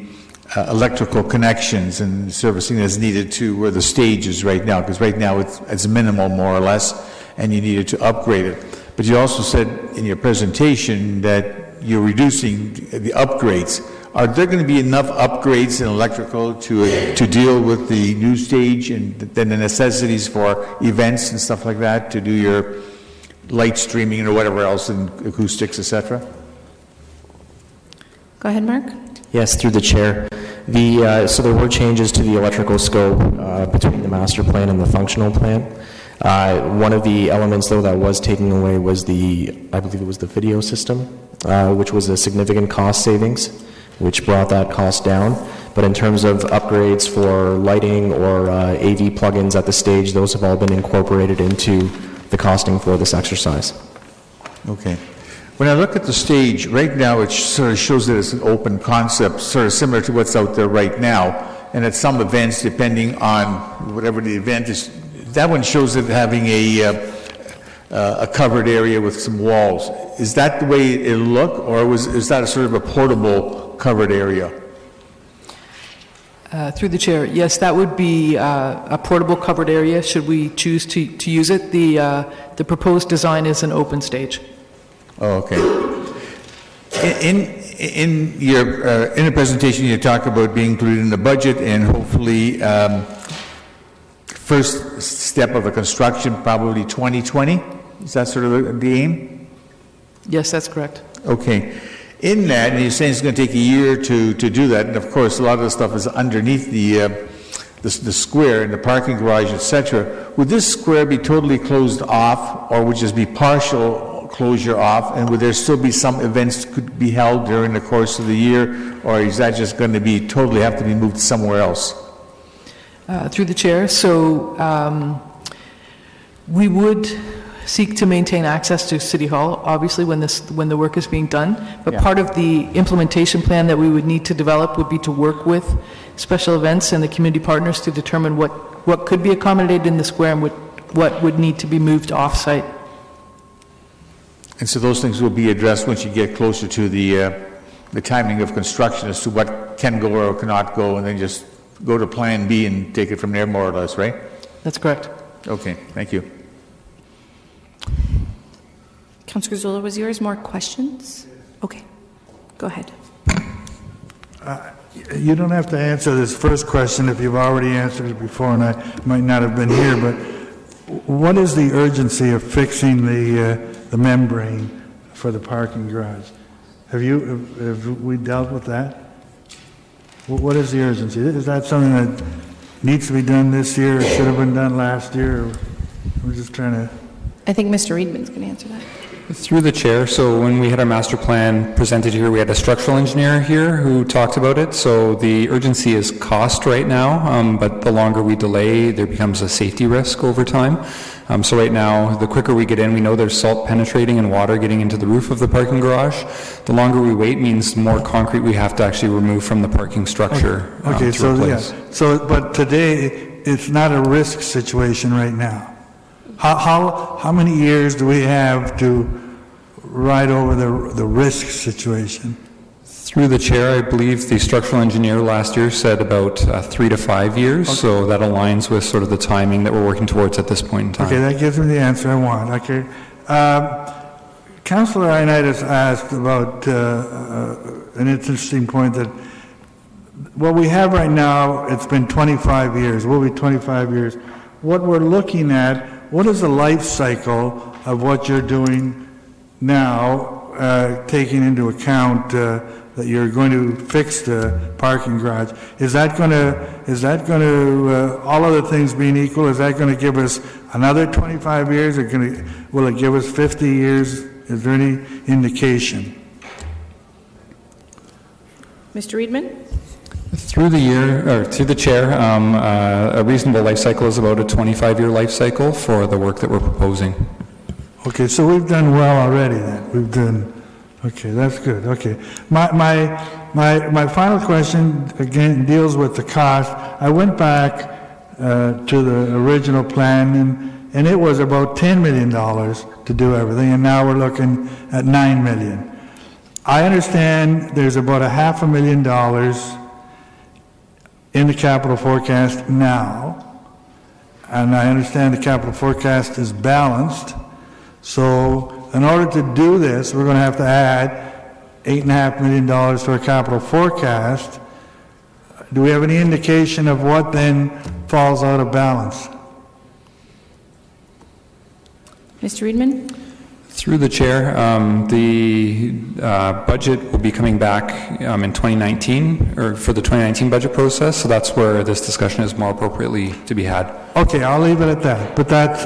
electrical connections and servicing that's needed to where the stage is right now, because right now it's minimal more or less, and you needed to upgrade it. But you also said in your presentation that you're reducing the upgrades. Are there going to be enough upgrades in electrical to deal with the new stage and then the necessities for events and stuff like that, to do your light streaming or whatever else and acoustics, etc.? Go ahead, Mark. Yes, through the chair. So there were changes to the electrical scope between the master plan and the functional plan. One of the elements, though, that was taken away was I believe it was the video system, which was a significant cost savings, which brought that cost down. But in terms of upgrades for lighting or AV plugins at the stage, those have all been incorporated into the costing for this exercise. Okay. When I look at the stage, right now it sort of shows that it's an open concept, sort of similar to what's out there right now. And at some events, depending on whatever the event is, that one shows it having a covered area with some walls. Is that the way it'll look, or is that a sort of a portable covered area? Through the chair, yes, that would be a portable covered area should we choose to use it. The proposed design is an open stage. Oh, okay. In the presentation, you talk about being included in the budget and hopefully first step of a construction, probably 2020. Is that sort of the aim? Yes, that's correct. Okay. In that, and you're saying it's going to take a year to do that, and of course a lot of the stuff is underneath the square and the parking garage, etc. Would this square be totally closed off, or would just be partial closure off, and would there still be some events that could be held during the course of the year, or is that just going to be totally have to be moved somewhere else? Through the chair, so we would seek to maintain access to City Hall, obviously, when the work is being done. But part of the implementation plan that we would need to develop would be to work with special events and the community partners to determine what could be accommodated in the square and what would need to be moved off-site. And so those things will be addressed once you get closer to the timing of construction as to what can go or cannot go, and then just go to Plan B and take it from there, more or less, right? That's correct. Okay, thank you. Councillor Zola was yours. More questions? Okay, go ahead. You don't have to answer this first question if you've already answered it before, and I might not have been here, but what is the urgency of fixing the membrane for the parking garage? Have we dealt with that? What is the urgency? Is that something that needs to be done this year, or should have been done last year? We're just trying to... I think Mr. Reedman's going to answer that. Through the chair, so when we had our master plan presented here, we had a structural engineer here who talked about it. So the urgency is cost right now, but the longer we delay, there becomes a safety risk over time. So right now, the quicker we get in, we know there's salt penetrating and water getting into the roof of the parking garage. The longer we wait means the more concrete we have to actually remove from the parking structure Okay, to so, replace. yeah. So, but today, it's not a risk situation right now. How many years do we have to ride over the risk situation? Through the chair, I believe the structural engineer last year said about 3 to 5 years, Okay. so that aligns with sort of the timing that we're working towards at this point in time. Okay, that gives me the answer I want. Okay. Councillor Ioannidis asked about an interesting point that what we have right now, it's been 25 years, will be 25 years. What we're looking at, what is the life cycle of what you're doing now, taking into account that you're going to fix the parking garage? Is that going to, all other things being equal, is that going to give us another 25 years? Will it give us 50 years? Is there any indication? Mr. Reedman? Through the chair, a reasonable life cycle is about a 25-year life cycle for the work that we're proposing. Okay, so we've done well already then. Okay, that's good. Okay. My final question, again, deals with the cost. I went back to the original plan, and it was about $10 million to do everything, and now we're looking at $9 million. I understand there's about $500,000 in the capital forecast now, and I understand the capital forecast is balanced. So in order to do this, we're going to have to add $8.5 million to our capital forecast. Do we have any indication of what then falls out of balance? Mr. Reedman? Through the chair, the budget will be coming back in 2019, or for the 2019 budget process, so that's where this discussion is more appropriately to be had. Okay, I'll leave it at that. But that's,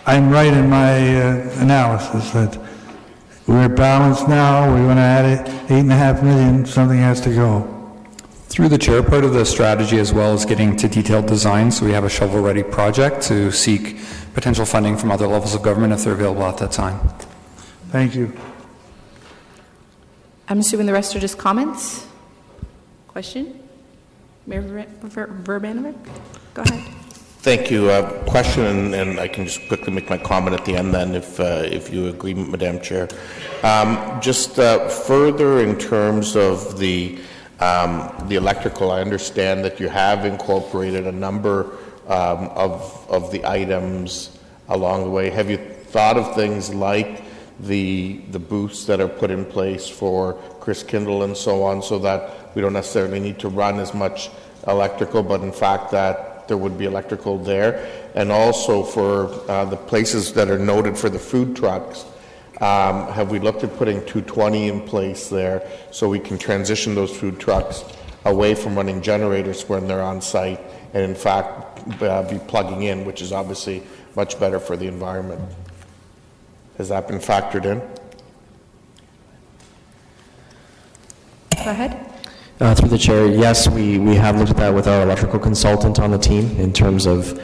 I'm right in my analysis that we're balanced now, we're going to add $8.5 million, something has to go. Through the chair, part of the strategy as well is getting to detailed design, so we have a shovel-ready project to seek potential funding from other levels of government if they're available at that time. Thank you. I'm assuming the rest are just comments? Question? Mayor Verbanovic? Go ahead. Thank you. Question, and I can just quickly make my comment at the end then, if you agree, Madam Chair. Just further in terms of the electrical, I understand that you have incorporated a number of the items along the way. Have you thought of things like the booths that are put in place for Chris Kindle and so on, so that we don't necessarily need to run as much electrical, but in fact that there would be electrical there? And also for the places that are noted for the food trucks, have we looked at putting 220 in place there so we can transition those food trucks away from running generators when they're on site and in fact be plugging in, which is obviously much better for the environment? Has that been factored in? Go ahead. Through the chair, yes, we have looked at that with our electrical consultant on the team in terms of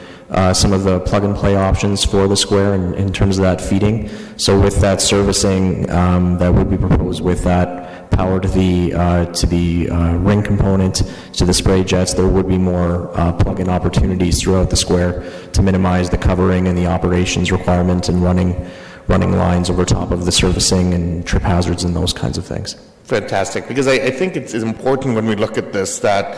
some of the plug-and-play options for the square and in terms of that feeding. So with that servicing that would be proposed with that power to the ring component, to the spray jets, there would be more plug-in opportunities throughout the square to minimize the covering and the operations requirement and running lines over top of the servicing and trip hazards and those kinds of things. Fantastic, because I think it's important when we look at this that,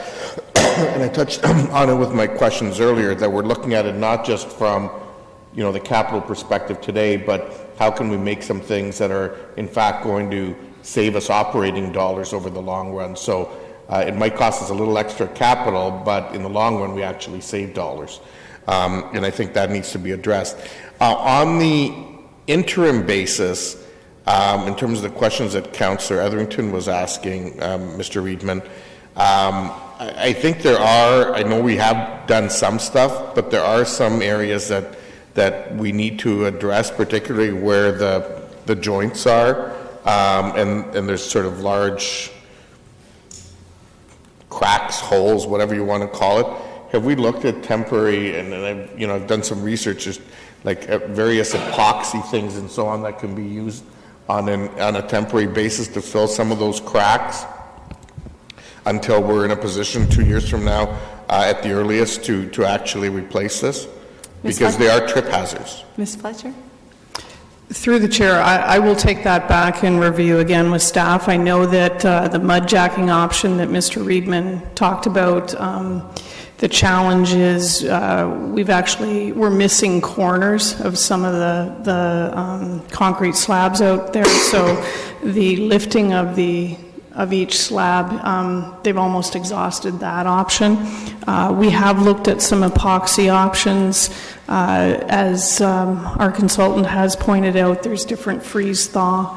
and I touched on it with my questions earlier, that we're looking at it not just from, the capital perspective today, but how can we make some things that are in fact going to save us operating dollars over the long run. So it might cost us a little extra capital, but in the long run we actually save dollars. And I think that needs to be addressed. On the interim basis, in terms of the questions that Councillor Etherington was asking, Mr. Reedman, I think I know we have done some stuff, but there are some areas that that we need to address, particularly where the joints are, and there's sort of large cracks, holes, whatever you want to call it. Have we looked at temporary, and I've done some research, just like various epoxy things and so on that can be used on a temporary basis to fill some of those cracks until we're in a position 2 years from now, at the earliest, to actually replace this? Because they are trip hazards. Ms. Fletcher? Through the chair, I will take that back and review again with staff. I know that the mud jacking option that Mr. Reedman talked about, the challenge is we're missing corners of some of the concrete slabs out there. So the lifting of each slab, they've almost exhausted that option. We have looked at some epoxy options. As our consultant has pointed out, there's different freeze-thaw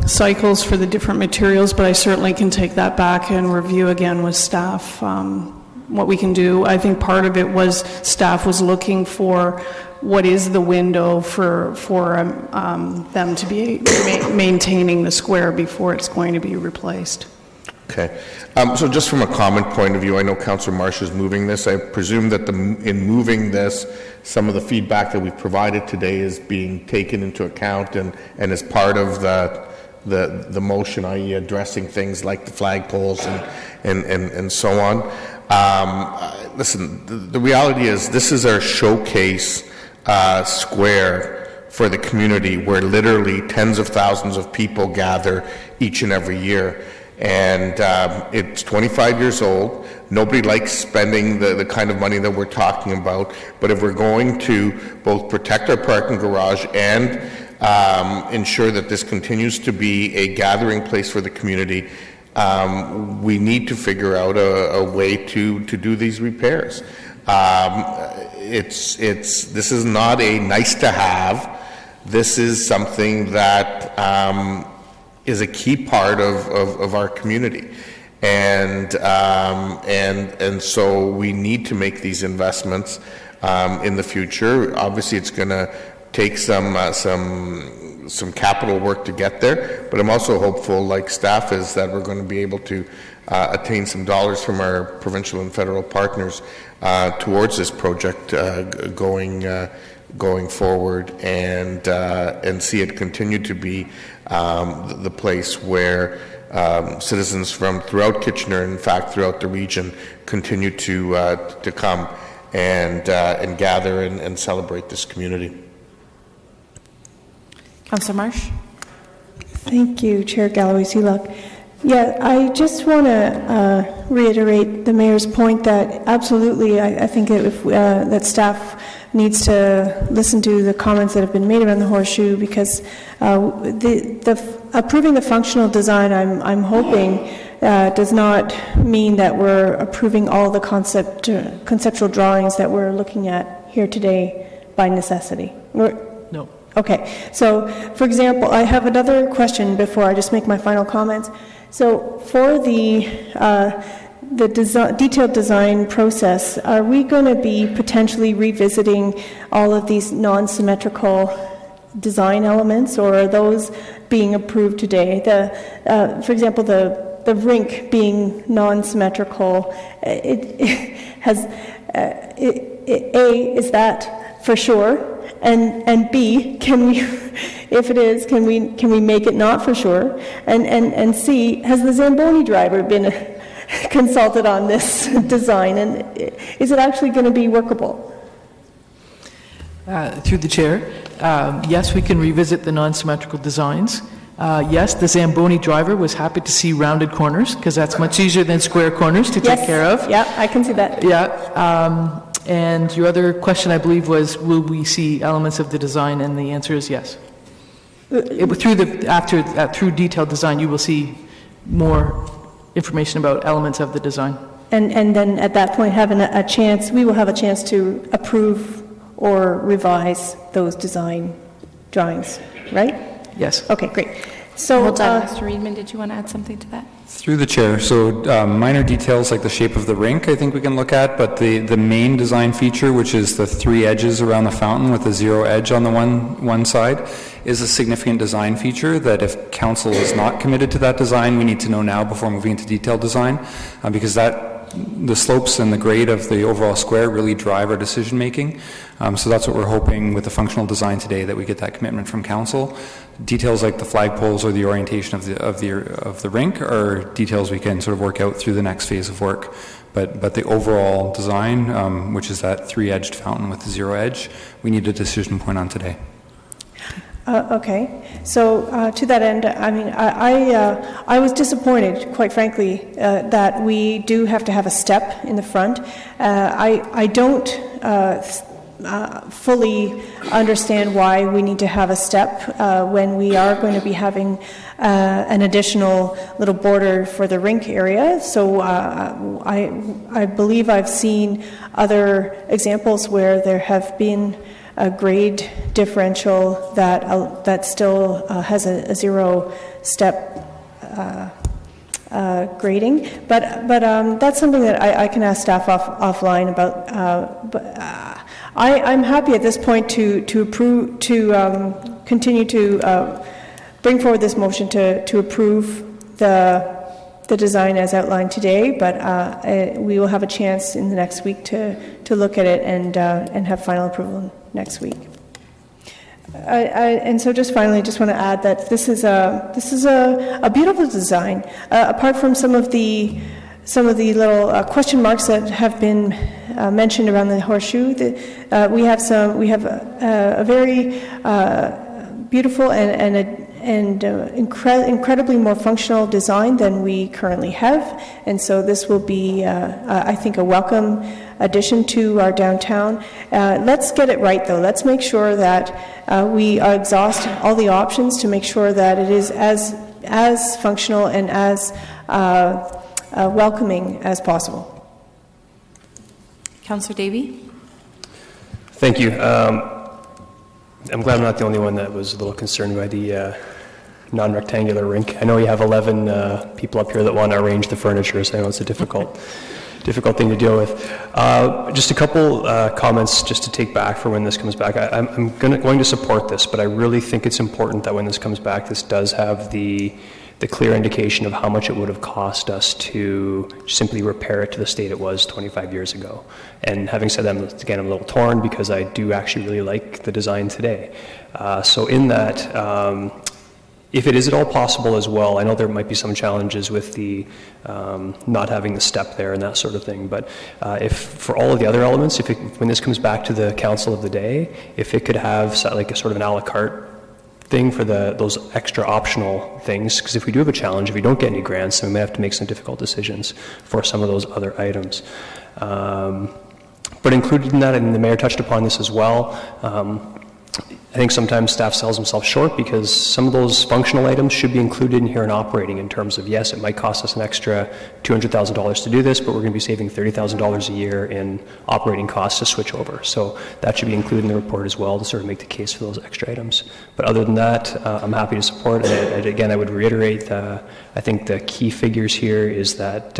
cycles for the different materials, but I certainly can take that back and review again with staff what we can do. I think part of it was staff was looking for what is the window for them to be maintaining the square before it's going to be replaced. Okay. So just from a comment point of view, I know Councillor Marsh is moving this. I presume that in moving this, some of the feedback that we've provided today is being taken into account and is part of the motion, i.e. addressing things like the flagpoles and so on. Listen, the reality is this is our showcase square for the community where literally tens of thousands of people gather each and every year. And it's 25 years old. Nobody likes spending the kind of money that we're talking about. But if we're going to both protect our parking garage and ensure that this continues to be a gathering place for the community, we need to figure out a way to do these repairs. This is not a nice to have. This is something that is a key part of our community, and so we need to make these investments in the future. Obviously, it's going to take some capital work to get there, but I'm also hopeful, like staff is, that we're going to be able to attain some dollars from our provincial and federal partners towards this project going forward, and see it continue to be the place where citizens from throughout Kitchener, in fact throughout the region, continue to come and gather and celebrate this community. Councillor Marsh? Thank you, Chair Galloway-Seelock. Yeah, I just want to reiterate the Mayor's point that absolutely, I think that staff needs to listen to the comments that have been made around the horseshoe, because approving the functional design, I'm hoping, does not mean that we're approving all the conceptual drawings that we're looking at here today by necessity. No. Okay, so for example, I have another question before I just make my final comments. So for the detailed design process, are we going to be potentially revisiting all of these non-symmetrical design elements, or are those being approved today? For example, the rink being non-symmetrical, is that for sure? And B, can we, if it is, can we make it not for sure? And C, has the Zamboni driver been consulted on this design, and is it actually going to be workable? Through the chair, yes, we can revisit the non-symmetrical designs. Yes, the Zamboni driver was happy to see rounded corners, because that's much easier than square corners to take care of. Yeah, I can see that. Yeah. And your other question, I believe, was, will we see elements of the design? And the answer is yes. Through detailed design, you will see more information about elements of the design. And then at that point, we will have a chance to approve or revise those design drawings, right? Yes. Okay, great. So, Hold on, Mr. Reedman, did you want to add something to that? Through the chair, so minor details like the shape of the rink, I think we can look at, but the main design feature, which is the 3 edges around the fountain with a 0 edge on the one side, is a significant design feature that if council is not committed to that design, we need to know now before moving into detailed design, because the slopes and the grade of the overall square really drive our decision making. So that's what we're hoping with the functional design today, that we get that commitment from council. Details like the flagpoles or the orientation of the rink are details we can sort of work out through the next phase of work. But the overall design, which is that 3-edged fountain with the 0 edge, we need a decision point on today. Okay, so to that end, I mean, I was disappointed, quite frankly, that we do have to have a step in the front. I don't fully understand why we need to have a step when we are going to be having an additional little border for the rink area. So I believe I've seen other examples where there have been a grade differential that still has a 0-step grading, but that's something that I can ask staff offline about. But I'm happy at this point to continue to bring forward this motion to approve the design as outlined today, but we will have a chance in the next week to look at it and have final approval next week. And so just finally, just want to add that this is a beautiful design. Apart from some of the little question marks that have been mentioned around the horseshoe, we have a very beautiful and incredibly more functional design than we currently have, and so this will be, I think, a welcome addition to our downtown. Let's get it right, though. Let's make sure that we exhaust all the options to make sure that it is as functional and as welcoming as possible. Councillor Davey? Thank you. I'm glad I'm not the only one that was a little concerned by the non-rectangular rink. I know you have 11 people up here that want to arrange the furniture, so I know it's a difficult thing to deal with. Just a couple comments just to take back for when this comes back. I'm going to support this, but I really think it's important that when this comes back, this does have the clear indication of how much it would have cost us to simply repair it to the state it was 25 years ago. And having said that, again, I'm a little torn because I do actually really like the design today. So in that, if it is at all possible as well, I know there might be some challenges with the not having the step there and that sort of thing, but if for all of the other elements, when this comes back to the council of the day, if it could have like a sort of an a la carte thing for those extra optional things, because if we do have a challenge, if we don't get any grants, then we may have to make some difficult decisions for some of those other items. But included in that, and the mayor touched upon this as well, I think sometimes staff sells themselves short because some of those functional items should be included in here in operating in terms of, yes, it might cost us an extra $200,000 to do this, but we're going to be saving $30,000 a year in operating costs to switch over. So that should be included in the report as well to sort of make the case for those extra items. But other than that, I'm happy to support it. And again, I would reiterate, I think the key figures here is that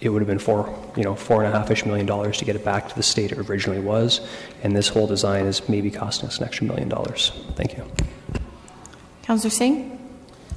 it would have been $4.5-ish million to get it back to the state it originally was, and this whole design is maybe costing us an extra $1 million. Thank you. Councillor Singh?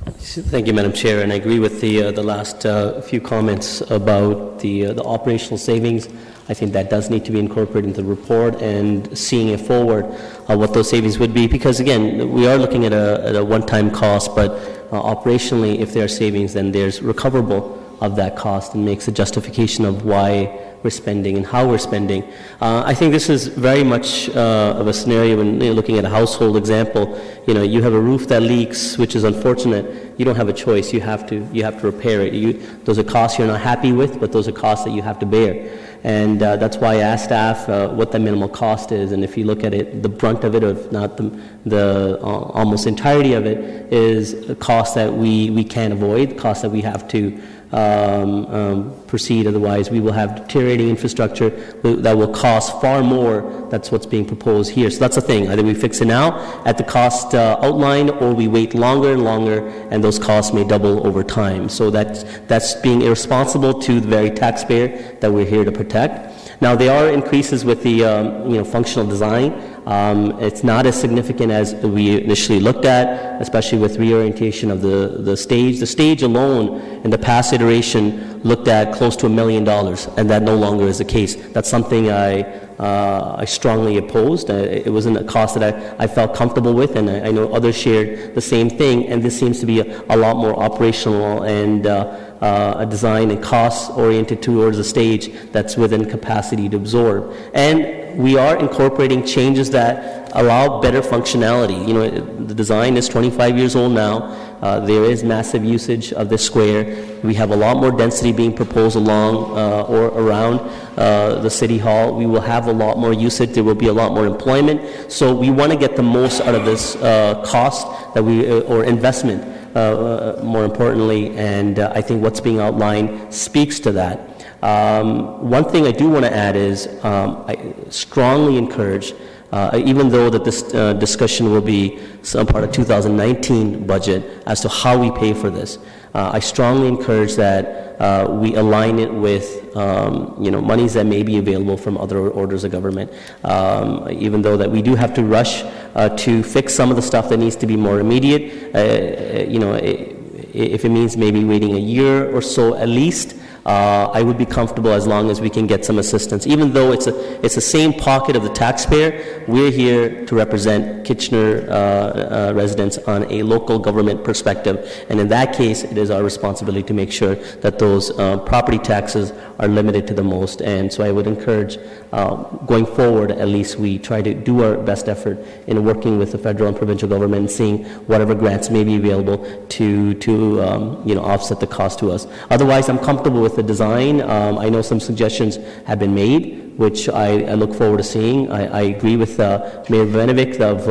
Thank you, Madam Chair, and I agree with the last few comments about the operational savings. I think that does need to be incorporated into the report and seeing it forward what those savings would be, because again, we are looking at a one-time cost, but operationally, if there are savings, then there's recoverable of that cost and makes a justification of why we're spending and how we're spending. I think this is very much of a scenario when you're looking at a household example. You have a roof that leaks, which is unfortunate. You don't have a choice. You have to repair it. Those are costs you're not happy with, but those are costs that you have to bear. And that's why I asked staff what the minimal cost is. And if you look at it, the brunt of it, if not the almost entirety of it, is a cost that we can't avoid, cost that we have to proceed. Otherwise, we will have deteriorating infrastructure that will cost far more. That's what's being proposed here. So that's the thing. Either we fix it now at the cost outline, or we wait longer and longer, and those costs may double over time. So that's being irresponsible to the very taxpayer that we're here to protect. Now, there are increases with the functional design. It's not as significant as we initially looked at, especially with reorientation of the stage. The stage alone in the past iteration looked at close to $1 million, and that no longer is the case. That's something I strongly opposed. It wasn't a cost that I felt comfortable with, and I know others shared the same thing, and this seems to be a lot more operational and a design and cost oriented towards a stage that's within capacity to absorb. And we are incorporating changes that allow better functionality. The design is 25 years old now. There is massive usage of this square. We have a lot more density being proposed along or around the City Hall. We will have a lot more usage. There will be a lot more employment. So we want to get the most out of this cost that or investment, more importantly, and I think what's being outlined speaks to that. One thing I do want to add is I strongly encourage, even though that this discussion will be some part of 2019 budget as to how we pay for this, I strongly encourage that we align it with monies that may be available from other orders of government. Even though that we do have to rush to fix some of the stuff that needs to be more immediate, if it means maybe waiting a year or so at least, I would be comfortable as long as we can get some assistance. Even though it's the same pocket of the taxpayer, we're here to represent Kitchener residents on a local government perspective, and in that case, it is our responsibility to make sure that those property taxes are limited to the most. And so I would encourage, going forward, at least we try to do our best effort in working with the federal and provincial government and seeing whatever grants may be available to offset the cost to us. Otherwise, I'm comfortable with the design. I know some suggestions have been made, which I look forward to seeing. I agree with Mayor Venovic of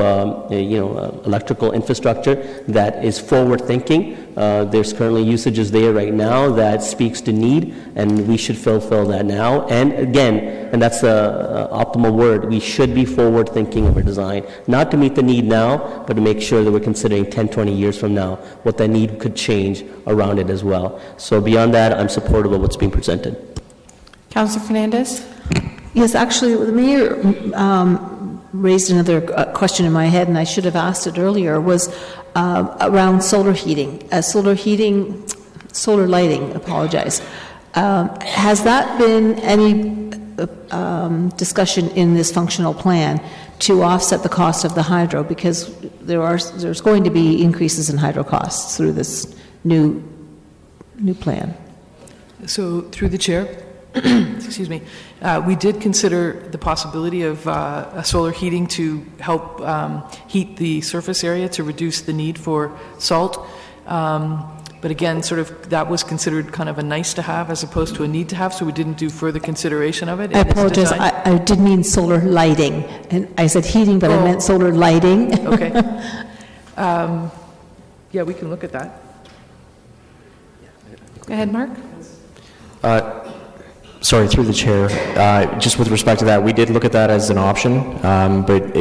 electrical infrastructure that is forward-thinking. There's currently usages there right now that speaks to need, and we should fulfill that now. And again, and that's the optimal word, we should be forward-thinking of our design, not to meet the need now, but to make sure that we're considering 10, 20 years from now what that need could change around it as well. So beyond that, I'm supportive of what's being presented. Councillor Fernandez? Yes, actually, the mayor raised another question in my head, and I should have asked it earlier, was around solar heating. Solar lighting, apologize. Has that been any discussion in this functional plan to offset the cost of the hydro? Because there's going to be increases in hydro costs through this new plan. So, through the chair, excuse me, we did consider the possibility of a solar heating to help heat the surface area to reduce the need for salt. But again, sort of that was considered kind of a nice to have as opposed to a need to have, so we didn't do further consideration of it. I apologize. I did mean solar lighting, and I said heating, but I meant solar lighting. Okay. Yeah, we can look at that. Go ahead, Mark. Sorry, through the chair. Just with respect to that, we did look at that as an option, but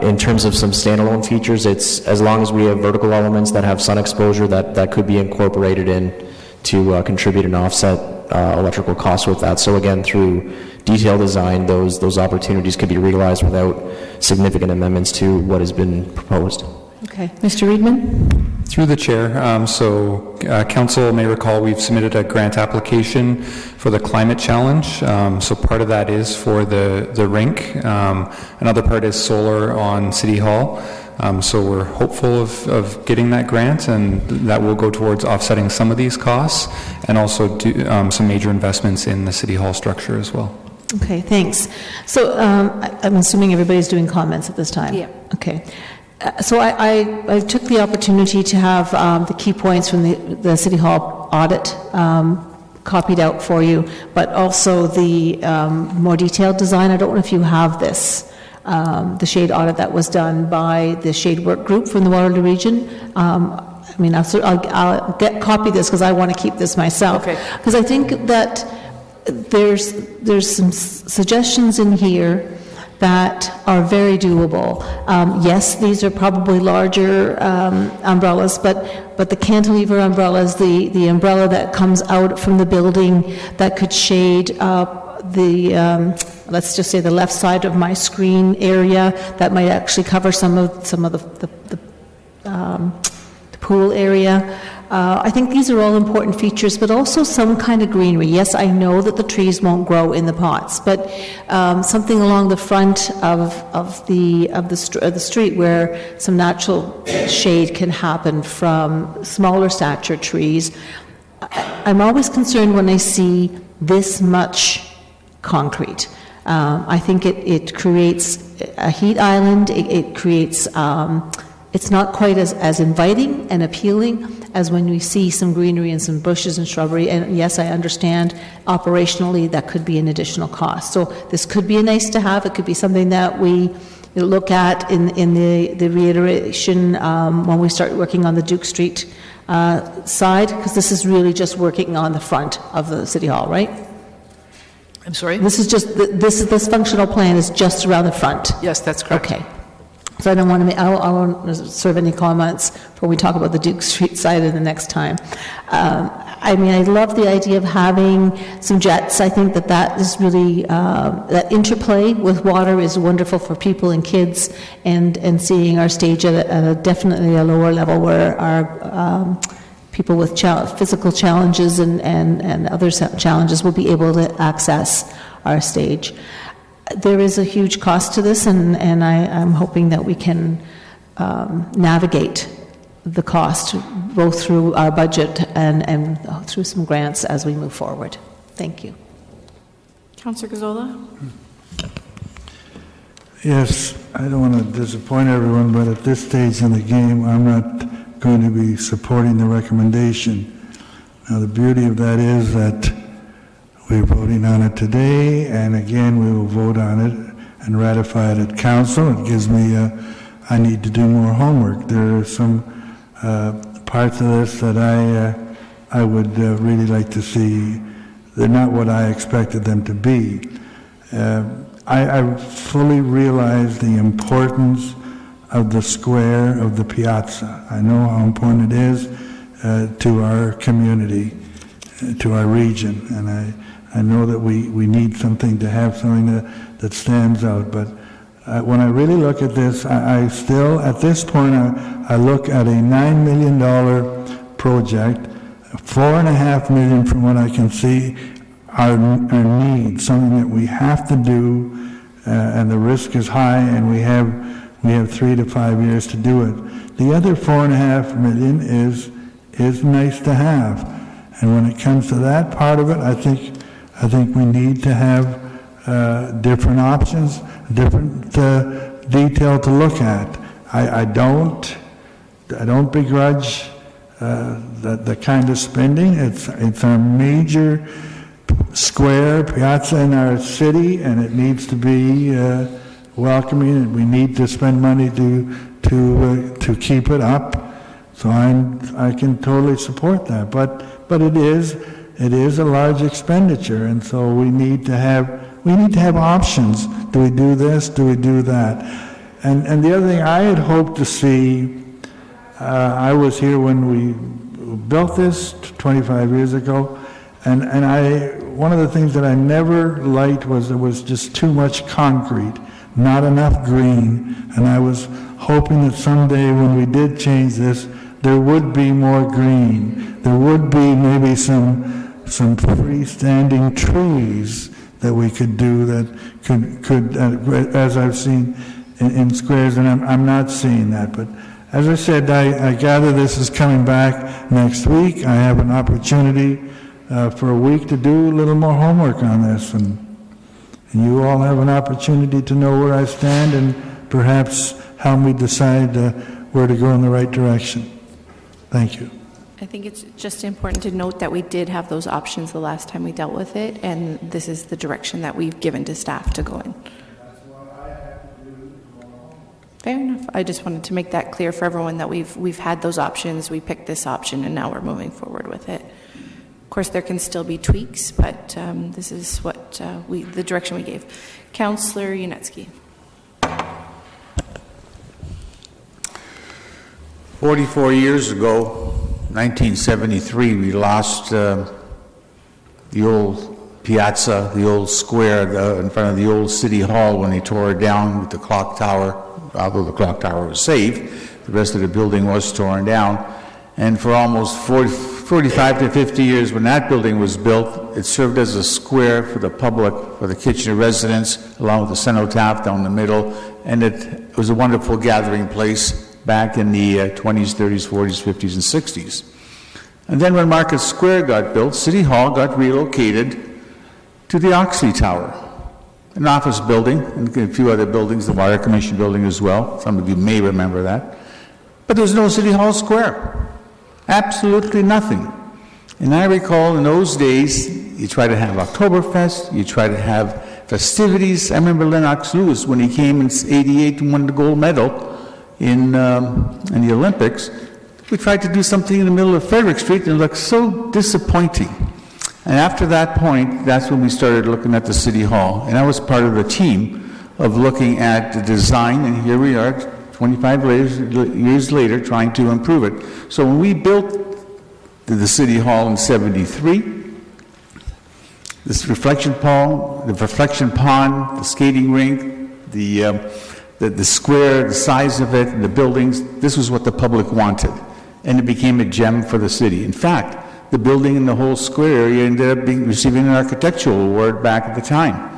in terms of some standalone features, it's as long as we have vertical elements that have sun exposure, that could be incorporated in to contribute and offset electrical costs with that. So again, through detailed design, those opportunities could be realized without significant amendments to what has been proposed. Okay. Mr. Reedman? Through the chair, Council may recall we've submitted a grant application for the climate challenge. So part of that is for the rink. Another part is solar on City Hall. So we're hopeful of getting that grant, and that will go towards offsetting some of these costs and also do some major investments in the City Hall structure as well. Okay, thanks. So I'm assuming everybody's doing comments at this time? Yeah. Okay. So I took the opportunity to have the key points from the City Hall audit copied out for you, but also the more detailed design. I don't know if you have this, the shade audit that was done by the Shade Work Group from the Waterloo region. I mean, I'll copy this because I want to keep this myself. Okay. Because I think that there's some suggestions in here that are very doable. Yes, these are probably larger umbrellas, but the cantilever umbrellas, the umbrella that comes out from the building that could shade let's just say the left side of my screen area, that might actually cover some of the pool area. I think these are all important features, but also some kind of greenery. Yes, I know that the trees won't grow in the pots, but something along the front of the street where some natural shade can happen from smaller stature trees. I'm always concerned when I see this much concrete. I think it creates a heat island. It creates. It's not quite as inviting and appealing as when we see some greenery and some bushes and shrubbery. And yes, I understand operationally that could be an additional cost. So this could be a nice to have. It could be something that we look at in the reiteration when we start working on the Duke Street side, because this is really just working on the front of the City Hall, right? I'm sorry? This functional plan is just around the front. Yes, that's correct. Okay. So I won't serve any comments when we talk about the Duke Street side in the next time. I mean, I love the idea of having some jets. I think that is really, that interplay with water is wonderful for people and kids, and seeing our stage at a definitely a lower level where our people with physical challenges and other challenges will be able to access our stage. There is a huge cost to this, and I'm hoping that we can navigate the cost both through our budget and through some grants as we move forward. Thank you. Councillor Gazzola? Yes, I don't want to disappoint everyone, but at this stage in the game, I'm not going to be supporting the recommendation. Now, the beauty of that is that we're voting on it today, and again, we will vote on it and ratify it at council. It gives me I need to do more homework. There are some parts of this that I would really like to see. They're not what I expected them to be. I fully realize the importance of the square of the piazza. I know how important it is to our community, to our region, and I know that we need something to have something that stands out. But when I really look at this, I still, at this point, I look at a $9 million project, $4.5 million from what I can see, our need, something that we have to do, and the risk is high, and we have 3 to 5 years to do it. The other $4.5 million is nice to have, and when it comes to that part of it, I think we need to have different options, different detail to look at. I don't begrudge the kind of spending. It's a major square piazza in our city, and it needs to be welcoming, and we need to spend money to keep it up. So I can totally support that. But it is a large expenditure, and so we need to have options. Do we do this? Do we do that? And the other thing I had hoped to see, I was here when we built this 25 years ago, and one of the things that I never liked was there was just too much concrete, not enough green, and I was hoping that someday when we did change this, there would be more green. There would be maybe some freestanding trees that we could do that could as I've seen in squares, and I'm not seeing that. But as I said, I gather this is coming back next week. I have an opportunity for a week to do a little more homework on this, and you all have an opportunity to know where I stand and perhaps help me decide where to go in the right direction. Thank you. I think it's just important to note that we did have those options the last time we dealt with it, and this is the direction that we've given to staff to go in. Fair enough. I just wanted to make that clear for everyone that we've had those options, we picked this option, and now we're moving forward with it. Of course, there can still be tweaks, but this is what the direction we gave. Councillor Yunetsky. 44 years ago, 1973, we lost the old piazza, the old square in front of the old city hall when they tore it down with the clock tower. Although the clock tower was saved, the rest of the building was torn down. And for almost 45 to 50 years when that building was built, it served as a square for the public, for the Kitchener residents, along with the cenotaph down the middle. And it was a wonderful gathering place back in the 20s, 30s, 40s, 50s, and 60s. And then when Market Square got built, City Hall got relocated to the Oxley Tower, an office building, and a few other buildings, the Water Commission building as well. Some of you may remember that. But there's no City Hall Square. Absolutely nothing. And I recall in those days, you try to have Oktoberfest, you try to have festivities. I remember Lennox Lewis, when he came in '88 and won the gold medal in the Olympics, we tried to do something in the middle of Frederick Street, and it looked so disappointing. And after that point, that's when we started looking at the City Hall. And I was part of the team of looking at the design, and here we are, 25 years later, trying to improve it. So when we built the City Hall in '73, this reflection pond, the skating rink, the square, the size of it, and the buildings, this was what the public wanted. And it became a gem for the city. In fact, the building in the whole square area ended up receiving an architectural award back at the time.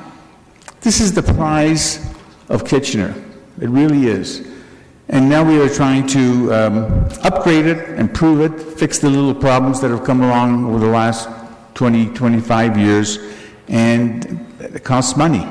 This is the prize of Kitchener. It really is. And now we are trying to upgrade it, improve it, fix the little problems that have come along over the last 20, 25 years, and it costs money.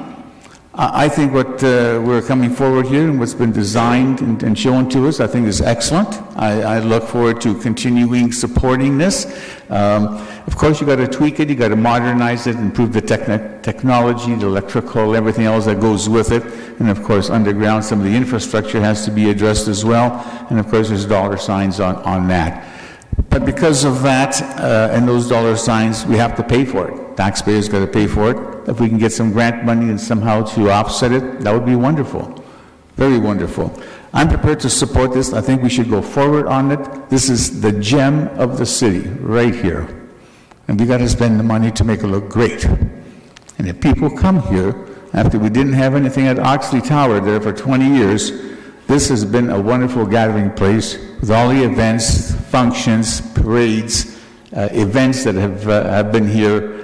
I think what we're coming forward here and what's been designed and shown to us, I think is excellent. I look forward to continuing supporting this. Of course, you got to tweak it, you got to modernize it, improve the technology, the electrical, everything else that goes with it. And of course, underground, some of the infrastructure has to be addressed as well. And of course, there's dollar signs on that. But because of that and those dollar signs, we have to pay for it. Taxpayers got to pay for it. If we can get some grant money and somehow to offset it, that would be wonderful. Very wonderful. I'm prepared to support this. I think we should go forward on it. This is the gem of the city right here. And we got to spend the money to make it look great. And if people come here, after we didn't have anything at Oxley Tower there for 20 years, this has been a wonderful gathering place with all the events, functions, parades, events that have been here.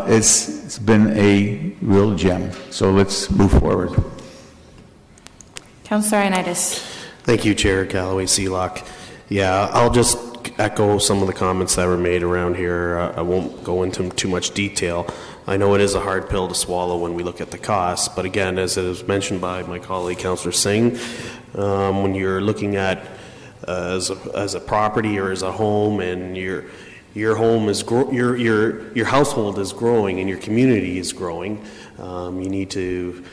It's been a real gem. So let's move forward. Councillor Ioannidis. Thank you, Chair Galloway Seelock. Yeah, I'll just echo some of the comments that were made around here. I won't go into too much detail. I know it is a hard pill to swallow when we look at the costs, but again, as it was mentioned by my colleague, Councillor Singh, when you're looking at as a property or as a home, and your home is your household is growing and your community is growing, you need to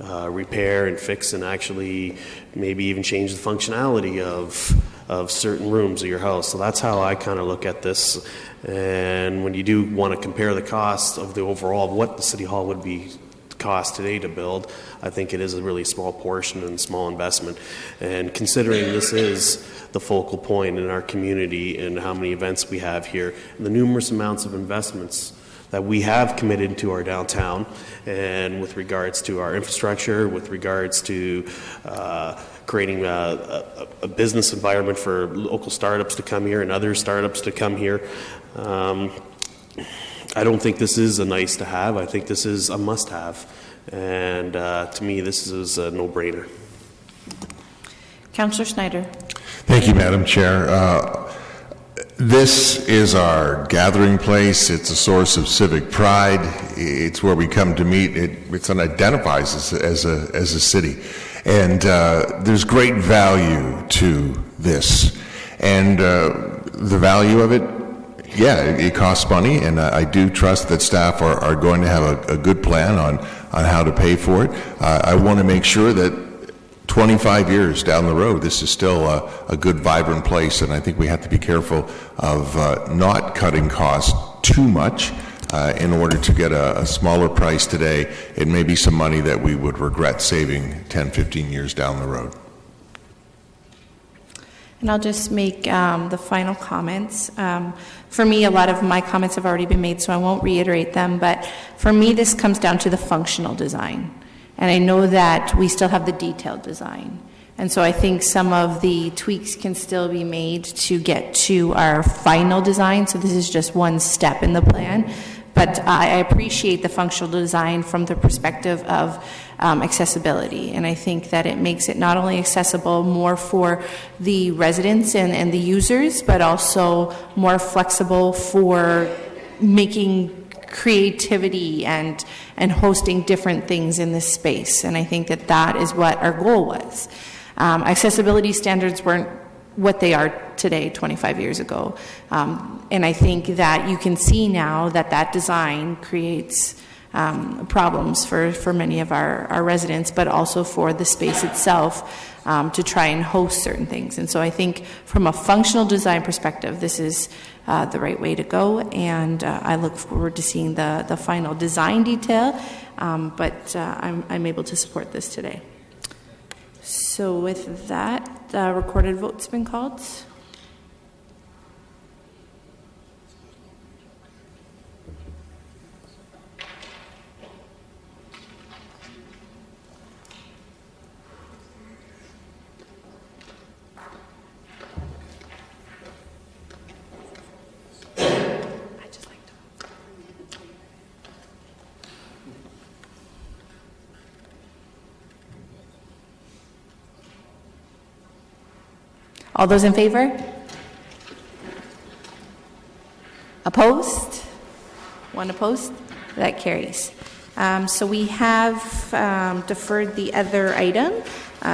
repair and fix and actually maybe even change the functionality of certain rooms of your house. So that's how I kind of look at this. And when you do want to compare the cost of the overall of what the City Hall would be cost today to build, I think it is a really small portion and small investment. And considering this is the focal point in our community and how many events we have here, and the numerous amounts of investments that we have committed to our downtown, and with regards to our infrastructure, with regards to creating a business environment for local startups to come here and other startups to come here, I don't think this is a nice to have. I think this is a must have. And to me, this is a no-brainer. Councillor Snyder. Thank you, Madam Chair. This is our gathering place. It's a source of civic pride. It's where we come to meet. It identifies us as a city. And there's great value to this. And the value of it, yeah, it costs money, and I do trust that staff are going to have a good plan on how to pay for it. I want to make sure that 25 years down the road, this is still a good, vibrant place, and I think we have to be careful of not cutting costs too much in order to get a smaller price today. It may be some money that we would regret saving 10, 15 years down the road. And I'll just make the final comments. For me, a lot of my comments have already been made, so I won't reiterate them, but for me, this comes down to the functional design. And I know that we still have the detailed design. And so I think some of the tweaks can still be made to get to our final design. So this is just one step in the plan. But I appreciate the functional design from the perspective of accessibility. And I think that it makes it not only accessible more for the residents and the users, but also more flexible for making creativity and hosting different things in this space. And I think that that is what our goal was. Accessibility standards weren't what they are today 25 years ago. And I think that you can see now that that design creates problems for many of our residents, but also for the space itself to try and host certain things. And so I think from a functional design perspective, this is the right way to go, and I look forward to seeing the final design detail, but I'm able to support this today. So with that, the recorded vote's been called. All those in favor? Opposed? One opposed? That carries. So we have deferred the other item.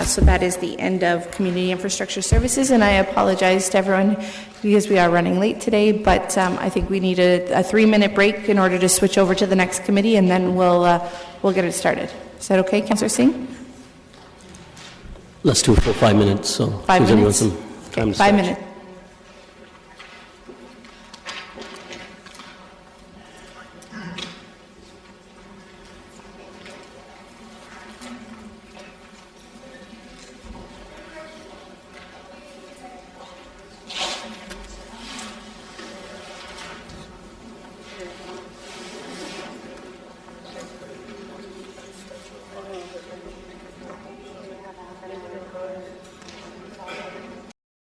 So that is the end of Community Infrastructure Services, and I apologize to everyone because we are running late today, but I think we need a 3-minute break in order to switch over to the next committee, and then we'll get it started. Is that okay, Councillor Singh? Let's do it for 5 minutes. So 5 minutes? Time to 5 stretch. minutes.